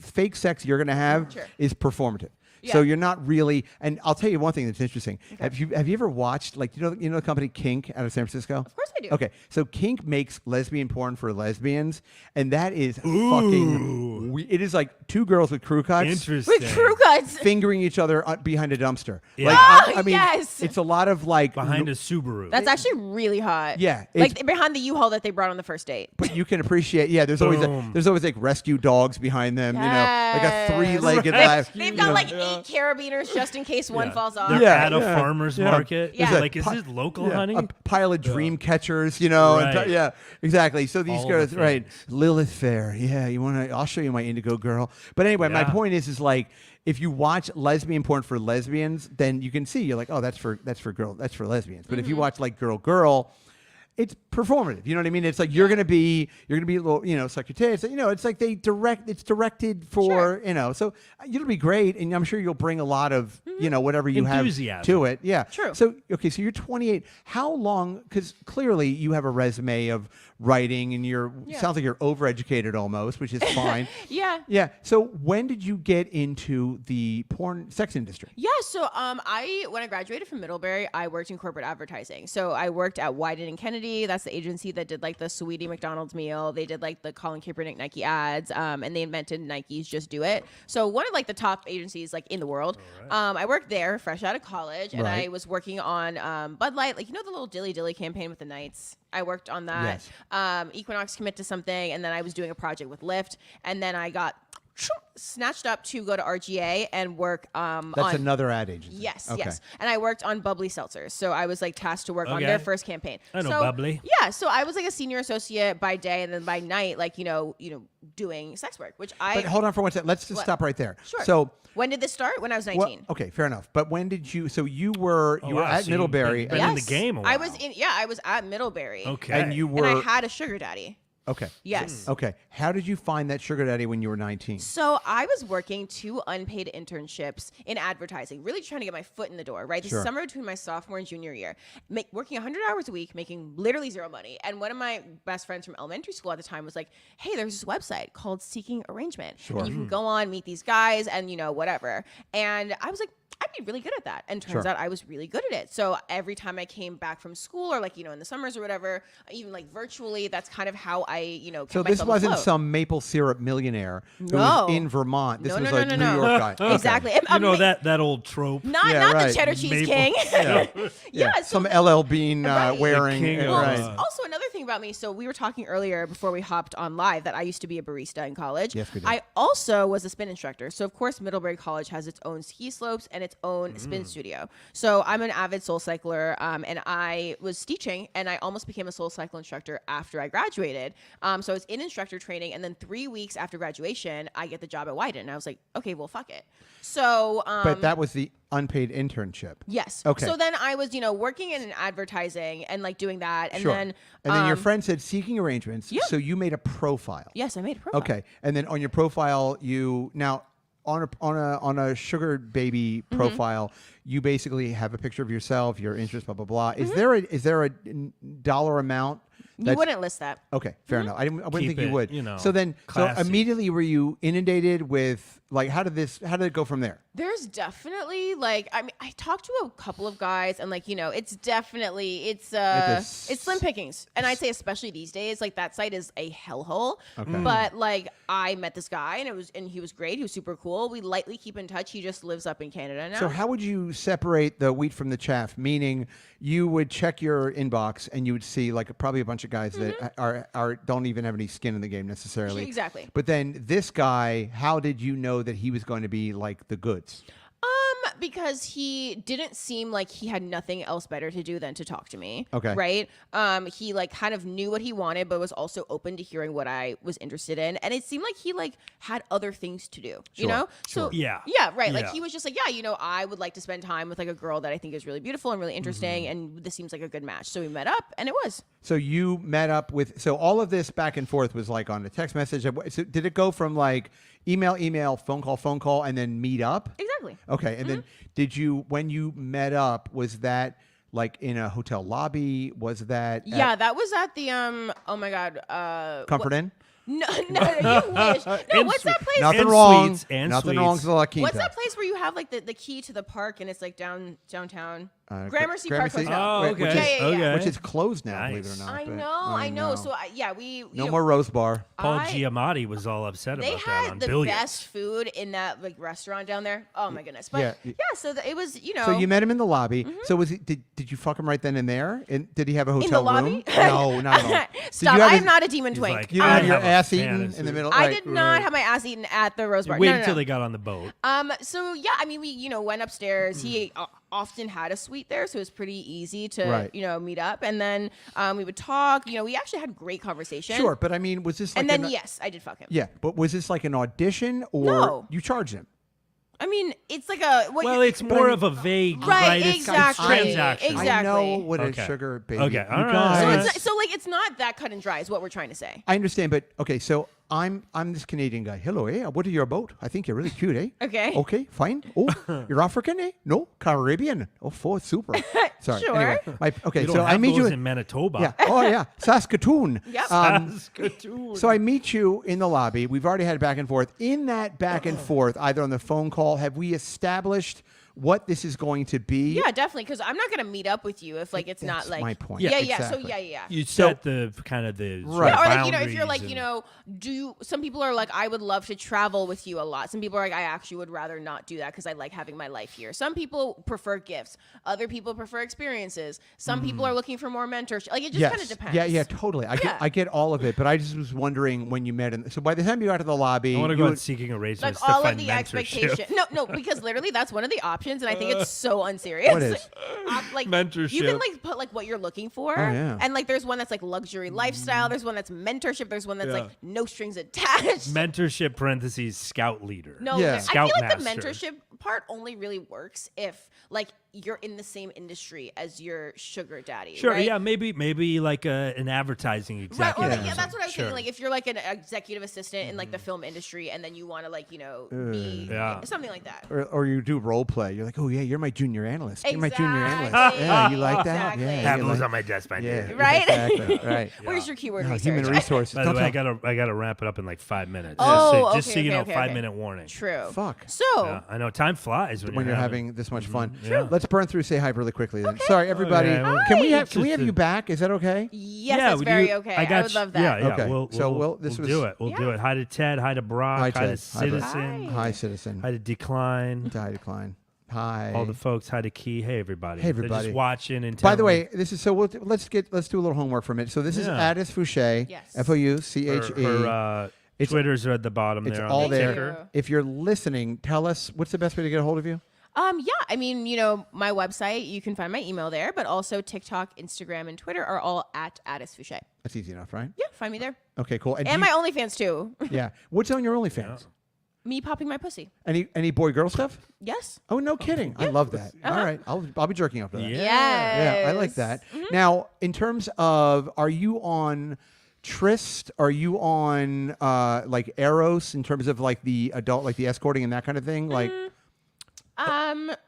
fake sex you're gonna have Sure. is performative. So Yeah. you're not really. And I'll tell you one thing that's interesting. Have you ever watched like you know the company Kink out of San Francisco? Of course I do. Okay, so Kink makes lesbian porn for lesbians, and that is fucking. It is like two girls with crew cuts. Interesting. With crew cuts. Fingering each other behind a dumpster. Yeah. Like, Ah, I mean, yes. it's a lot of like Behind a Subaru. That's actually really hot. Yeah, Like it's- behind the U-Haul that they brought on the first date. But you can appreciate. Yeah, there's always Boom. like rescue dogs behind them. You know, like a Yes. three-legged. They've got like 8 carabiners just in case one Yeah. falls off. They're Yeah, at a yeah, farmer's yeah. market. Yeah. There's a Like, is pi- this local, yeah, honey? a pile of dream catchers, you know. Right. And yeah, exactly. So these All the girls, right? things. Lilith Fair. Yeah, you want to? I'll show you my Indigo girl. But anyway, my Yeah. point is like if you watch lesbian porn for lesbians, then you can see you're like, oh, that's for lesbians. But if you watch like girl. It's performative. You know what I mean? It's like you're gonna be a little, suck your tits. It's like it's directed for, Sure. So it'll be great, and I'm sure you'll bring a lot of, whatever you have Enthusiasm. to it. Yeah. True. So okay, so you're 28. How long? Because clearly you have a resume of writing, and sounds like you're overeducated almost, which is fine. Yeah. Yeah. So when did you get into the sex industry? Yeah, so when I graduated from Middlebury, I worked in corporate advertising. So I worked at Wyden and Kennedy. That's the agency that did like the Sweetie McDonald's meal. They did like the Colin Kaepernick Nike ads, and they invented Nike's Just Do It. So one of like the top agencies like in the world. I worked there fresh out of college, and Right. I was working on Bud Light, like the little Dilly Dilly campaign with the Knights. I worked on that. Yes. Equinox Commit to Something, and then I was doing a project with Lyft, and then I got snatched up to go to RGA and work That's on another ad agency. Yes, Okay. yes. And I worked on Bubbly Seltzers. So I was like tasked to work on Okay. their first campaign. I know so, Bubbly. Yeah, so I was like a senior associate by day, and then by night, like, doing sex work, which But hold on for one second. Let's just What? stop right there. Sure. So. When did this start? When I was 19. Well, okay, fair enough. But when did you? So you were wow, at so you've Middlebury, been in the game a I while. was I was at Middlebury. Okay. and you And were I had a sugar daddy. Okay. Yes. Okay. How did you find that sugar daddy when you were 19? So I was working 2 unpaid internships in advertising, really trying to get my foot in the door, right? This Sure. summer between my sophomore and junior year, working 100 hours a week, making literally zero money. And one of my best friends from elementary school at the time was like, hey, there's this website called Seeking Arrangement. Sure. And you can go on, meet these guys and, whatever. And I was like, I'd be really good at that. And turns Sure. out I was really good at it. So every time I came back from school or in the summers or whatever, even virtually, that's kind of how I, kept So this myself wasn't afloat. some maple syrup millionaire who No. was in Vermont. This No, was no, like no, New no. York guy. Okay. Exactly. that old trope. Not Yeah, right. the cheddar cheese Maple- king. Yeah. So Some LL Bean Right. wearing. The king of, right. also another thing about me. So we were talking earlier before we hopped on live that I used to be a barista in college. Yes, we did. I also was a spin instructor. So of course Middlebury College has its own ski slopes and its own spin studio. So I'm an avid soul cycler, and I was teaching, and I almost became a soul cycle instructor after I graduated. So I was in instructor training, and then 3 weeks after graduation, I get the job at Wyden, and I was like, okay, well, fuck it. So, But that was the unpaid internship. yes. Okay. So then I was, working in advertising and doing that, and Sure. then and then your friend said seeking arrangements. Yeah. So you made a profile. yes, I made a profile. Okay. And then on your profile, you now on a sugar baby Mm-hmm. profile, you basically have a picture of yourself, your interests, blah blah blah. Mm-hmm. Is there a dollar amount? You wouldn't list that. Okay, fair enough. I wouldn't Keep think you it, would. So then, classy. so immediately were you inundated with how did it go from there? There's definitely I talked to a couple of guys and it's definitely it's slim pickings, and I'd say especially these days that site is a hellhole. Okay. But I met this guy and he was great. He was super cool. We lightly keep in touch. He just lives up in Canada now. So how would you separate the wheat from the chaff? Meaning, you would check your inbox and you would see probably a bunch of guys that are don't even have any skin in the game necessarily. Exactly. But then this guy, how did you know that he was going to be the goods? Because he didn't seem like he had nothing else better to do than to talk to me. Okay. Right? He kind of knew what he wanted, but was also open to hearing what I was interested in. And it seemed like he had other things to do, you know? Sure. So Yeah. Yeah, right. Yeah. He was just I would like to spend time with a girl that I think is really beautiful and really interesting, and this seems like a good match. So we met up and it was. So you met up with, so all of this back and forth was on a text message. So did it go from email, phone call, and then meet up? Exactly. Okay. And then did you, when you met up, was that in a hotel lobby? Was that Yeah, that was at the oh my God. Comfort Inn? No, you wish. No, And what's that place? Nothing And wrong. sweets, and Nothing sweets. wrong with the La Quinta. What's that place where you have the key to the park and it's downtown? Gramercy Gramercy? Park Hotel. Oh, Which okay. is, Yeah, yeah, yeah. which is closed now, Nice. believe it or not. I but know. So we no more Rose Bar. Paul Giamatti was all upset They about that on had the Billions. best food in that restaurant down there. Oh my goodness! But Yeah. so it was So you met him in the lobby. So was it? Did you fuck him right then and there? And did he have a in hotel the lobby. room? No, not at all. Did Stop! you have I his- am not a demon He's twink. like, You I had your have a ass eaten fantasy. in the middle. I right. did not have my ass eaten at the Rose Bar. Wait No, no, until no. they got on the boat. So yeah, I mean, we went upstairs. He often had a suite there, so it was pretty easy to Right. meet up, and then we would talk. We actually had great conversation. Sure, but I mean, was this And then yes, I did fuck him. Yeah, but was this an audition or No. you charged him? I mean, it's like a Well, it's more of a vague, Right, It's exactly, transactional. exactly. I know what Okay. a sugar baby. Okay, all you right, guys- all So right. it's not that cut and dry. Is what we're trying to say. I understand, but okay, so I'm this Canadian guy. Hello, what are you about? I think you're really cute, eh? Okay. Okay, fine. Oh, you're African, eh? No, Caribbean. Oh, super. Sorry. Sure. Anyway, You don't so I have meet you those in Manitoba. Yeah. Oh, yeah. Saskatoon. Yep. Saskatoon. So I meet you in the lobby. We've already had back and forth. In that back and forth, either on the phone call, have we established what this is going to be? Yeah, definitely. Because I'm not gonna meet up with you if it's not That's like my point. Yeah, Exactly. So yeah. You So- set the kind of the sort Right. of Yeah, or if you're boundaries and- some people are like, I would love to travel with you a lot. Some people are like, I actually would rather not do that because I like having my life here. Some people prefer gifts. Other people prefer experiences. Some people are looking for more mentorship. It just kind of depends. Yeah, totally. I get all of it, but I just was wondering when you met. So by the time you got to the lobby, I want to you go would- out seeking arrangements Like to all of find the mentorship. expectation. No, because literally that's one of the options, and I think it's so unserious. What is? Mentorship. You can put what you're looking for, yeah. and there's one that's luxury lifestyle. There's one that's mentorship. There's one that's no strings attached. Mentorship parentheses scout leader. No, Yeah. I feel Scout like the master. mentorship part only really works if you're in the same industry as your sugar daddy. Sure, right? yeah, maybe like an advertising Right, executive. or Yeah. like, yeah, that's what I was Sure. thinking. Like, if you're like an executive assistant in like the film industry, and then you want to like be Yeah. something like that. Or you do role play. You're like, oh yeah, you're my junior analyst. You're my junior analyst. Exactly. Yeah, you like that? Exactly. Yeah, That you was like- on my desk, my yeah, dude. Right? Exactly. Right. Where's your keyword No, research? human resources. By the way, Don't I gotta wrap it up in like 5 minutes. Oh, just so okay, you know, okay, 5-minute warning. True. Fuck. So Yeah, I know time flies when you're having this much fun. Yeah. Let's burn through Say Hi really quickly then. Sorry, everybody. yeah, well, Can we Hi. have you back? Is that okay? yes, that's very okay. I would love that. Yeah, yeah. Okay. We'll, So we'll, this we'll was- do it. We'll do Yeah. it. Hi to Ted. Hi to Brock. Hi, Hi, Ted. to Hi, Brock. Citizen. Hi, Citizen. Hi to Decline. Hi, Decline. Hi. All the folks. Hi to Key. Hey everybody. Hey, They're everybody. just watching and. By the telling way, this is so. Let's do a little homework from it. So this is Yeah. Addis Fouché. Yes. Fouche. her It's- Twitters are at the bottom It's there. on all the there. ticker. If you're listening, tell us what's the best way to get a hold of you. Yeah, I mean, my website, you can find my email there, but also TikTok, Instagram, and Twitter are all at Addis Fouché. That's easy enough, right? Yeah, find me there. Okay, cool. And my OnlyFans too. yeah. What's on your OnlyFans? Me popping my pussy. Any boy girl stuff? Yes. Oh, no kidding. I love that. All right. I'll be jerking off to that. Yeah. Yes. Yeah, I like that. Now, in terms of, are you on Tryst? Are you on like Eros in terms of like the adult, like the escorting and that kind of thing? Like,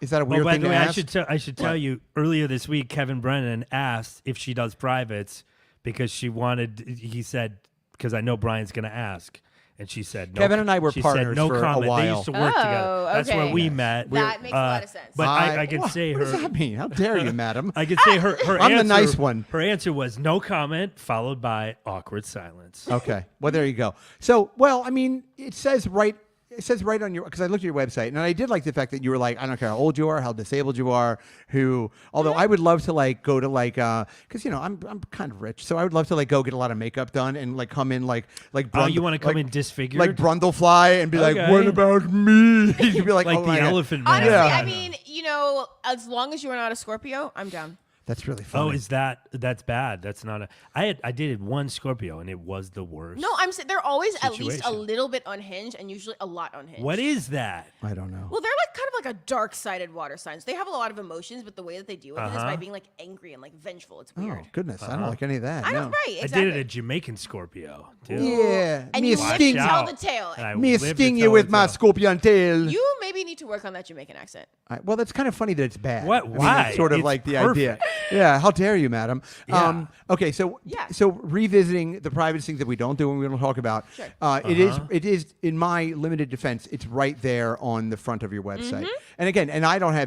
is that a Well, weird by thing the to way, ask? I should tell you. Earlier this week, Kevin Brennan asked if she does privates because she wanted. He said because I know Brian's going to ask, and she said no. Kevin and I were she partners said, no for a comment. They while. used to work Oh, together. That's okay. where we met. That makes a lot of sense. But I can say what her. does that mean? How dare you, madam? I can say her I'm answer, the nice one. Her answer was no comment, followed by awkward silence. Okay. Well, there you go. So, well, I mean, it says right on your, because I looked at your website and I did like the fact that you were like, I don't care how old you are, how disabled you are, although I would love to like go to like, because I'm kind of rich, so I would love to like go get a lot of makeup done and like come in like Oh, you want to come in disfigured? like Brundlefly and be like, Okay. what about me? You'd be like, like oh the my God. elephant man. Honestly, Yeah. I mean, as long as you are not a Scorpio, I'm down. That's really funny. Oh, that's bad? That's not a. I dated one Scorpio and it was the worst. No, I'm saying they're always at least a Situation. little bit unhinged and usually a lot unhinged. What is that? I don't know. Well, they're like kind of like a dark-sided water signs. They have a lot of emotions, but the way that they deal with it is by being like angry and like vengeful. It's Oh, weird. goodness. I don't like any of that. I no. don't right. I Exactly. dated a Jamaican Scorpio. Dude. Yeah. And me you sting, live to tell out. the tale. And I me lived to sting you tell with the my tale. scorpion tail. You maybe need to work on that Jamaican accent. Well, that's kind of funny that it's bad. What? I mean, Why? that's sort of It's like the perfect. idea. Yeah. How dare you, madam? Yeah. Okay. So Yeah. So revisiting the private things that we don't do and we don't talk about. Sure. It is in my limited defense. It's right there on the front of your website. Mm-hmm. And again,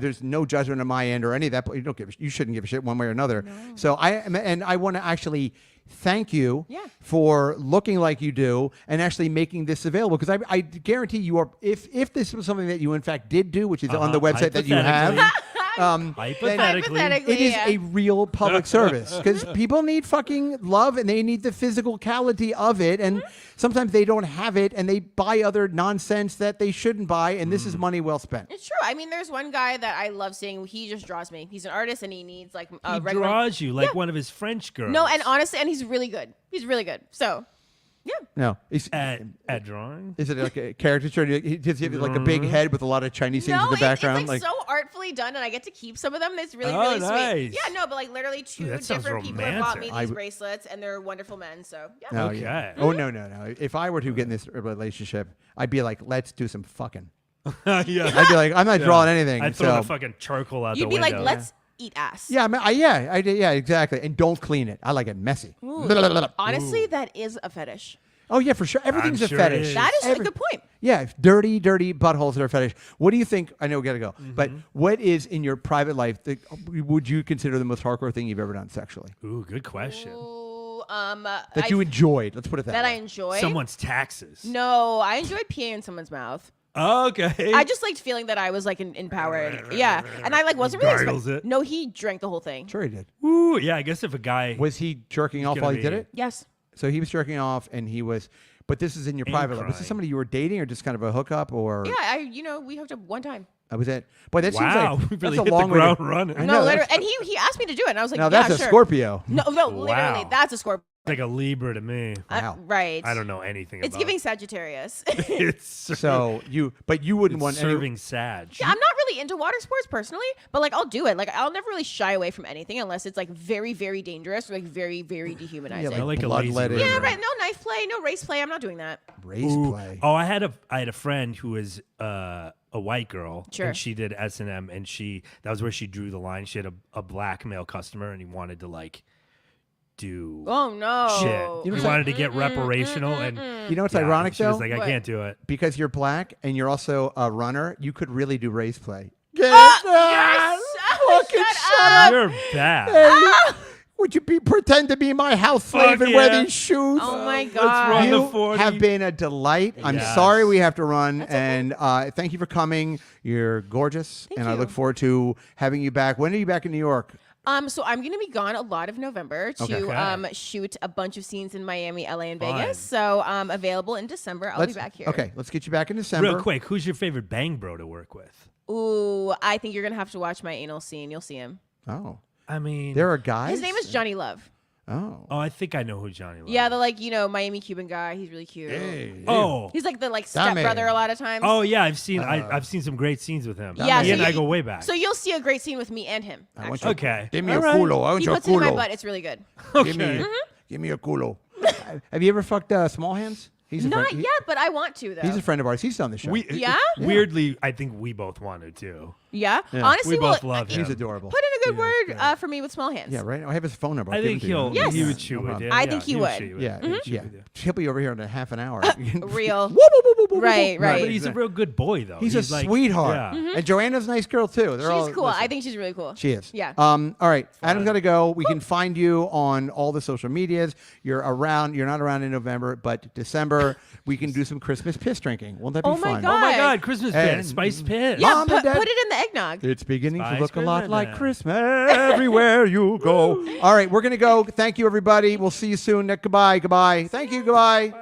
there's no judgment on my end or any of that. But you shouldn't give a shit one way or another. So I want to actually thank you Yeah. for looking like you do and actually making this available, because I guarantee you are, if this was something that you in fact did do, which is on the website that you have, Hypothetically. it is yeah. a real public service, because people need fucking love and they need the physicality of it, and sometimes they don't have it and they buy other nonsense that they shouldn't buy, and this is money well spent. It's true. I mean, there's one guy that I love seeing. He just draws me. He's an artist and he needs like He regular. draws you like Yeah. one of his French girls. No, and honestly, and he's really good. He's really good. So, yeah. No, at drawing. is it like a caricature? Does he have like a big head with a lot of Chinese things in the background? it's like so artfully done, and I get to keep some of them. It's really, Oh, really nice. sweet. Yeah, no, but like literally two that sounds different people have bought me romantic. these bracelets, and they're wonderful men. So, yeah. No, Okay. yeah. Oh no. If I were to get in this relationship, I'd be like, let's do some fucking. Yeah. I'd be like, I'm not drawing anything. I'd throw so. the fucking charcoal out You'd the be window. like, let's eat ass. Yeah, yeah, exactly. And don't clean it. I like it messy. Honestly, that is a fetish. Oh yeah, for sure. Everything's I'm a sure fetish. it is. That is a good point. Yeah, dirty buttholes are a fetish. What do you think? I know we gotta go, but what is in your private life would you consider the most hardcore thing you've ever done sexually Ooh, good question. Ooh, that you enjoyed? Let's put it that that I way. enjoy. Someone's taxes. No, I enjoy peeing in someone's mouth. Okay. I just liked feeling that I was like empowered. Yeah, and I like wasn't really. Gargles it. No, he drank the whole thing. Sure, he did. Ooh, yeah. I guess if a guy Was he jerking off gonna while he did be- it? Yes. So he was jerking off, and he was. But this is in your private life. Was this crying. somebody you were dating, or just kind of a hookup, or? Yeah, we hooked up one time. That was it. Boy, that Wow, seems we like really that's hit a the long way to- ground running. I No, know, literally, that's- and he asked me to do it, and I was like, Now yeah, that's a sure. Scorpio. No, literally, Wow. that's a Scorpio. like a Libra to me. Wow. Right. I don't know anything It's about giving Sagittarius. it's So but you wouldn't want serving Sag. Yeah, I'm not really into water sports personally, but like I'll do it. Like I'll never really shy away from anything unless it's like very, very dangerous or like very, very dehumanizing. Yeah, I like a bloodletting. lazy Yeah, river. right. No knife play, no race play. I'm not doing that. race Ooh. play. Oh, I had a friend who was a white girl, Sure. and she did S&M, and that was where she drew the line. She had a black male customer, and he wanted to like do Oh no. shit. You know He what- wanted to get reparational, and You know what's yeah, ironic she though? was like, I What? can't do it. Because you're black and you're also a runner, you could really do race play. Shut up. You're bad. Hey, would you pretend to be my house slave Fuck and wear yeah. these shoes? Oh my Let's god. run the You 40. have been a delight. I'm Yes. sorry we have to run, and thank you for coming. You're gorgeous, Thank and I you. look forward to having you back. When are you back in New York? So I'm gonna be gone a lot of November to Okay. shoot a bunch of scenes in Miami, LA, and Fun. Vegas. So available in December. I'll be back here. Okay, let's get you back in December. Real quick, who's your favorite bang bro to work with? Ooh, I think you're gonna have to watch my anal scene. You'll see him. Oh, I mean, there are guys. His name is Johnny Love. Oh. Oh, I think I know who Johnny Love. Yeah, the Miami Cuban guy. He's really cute. Oh. He's like the Dame. stepbrother a lot of times. Oh yeah, I've seen some great scenes with him. Yeah, he so and I you- go way back. So you'll see a great scene with me and him. I want Actually. you. Okay. Give me All a right. culo. I want He your puts it in my culo. butt. It's really good. Give me, give me a culo. Have you ever fucked Small Hands? He's a Not friend. yet, but I want to though. He's a friend of ours. He's on the show. Yeah? Weirdly, I think we both wanted to. yeah? Yeah. Honestly, We well, both love him. He's adorable. put in a good Yeah, word for me with small hands. Yeah, right. I have his phone number. I'll I give think it to you. he'll. Yes. He Yeah, would shoot no with problem. you. I think he would. shoot with Yeah, you. yeah. He'll be over here in a half an hour. Real. Right, Right. But he's a real good boy, though. He's a like, sweetheart. Yeah. And Joanna's a nice girl too. They're all, She's cool. listen, I think she's really cool. she is. Yeah. All right. Adam's got to go. We can find you on all the social medias. You're around. You're not around in November, but December we can do some Christmas piss drinking. Won't that be Oh my fun? God. Oh my God, Christmas And- piss, spiced piss. Yeah, Mom and put Dad- it in the eggnog. It's beginning to Spice look a lot Christmas. like Christmas everywhere you go. All right, we're gonna go. Thank you, everybody. We'll see you soon. Goodbye. Goodbye. Thank you. Goodbye.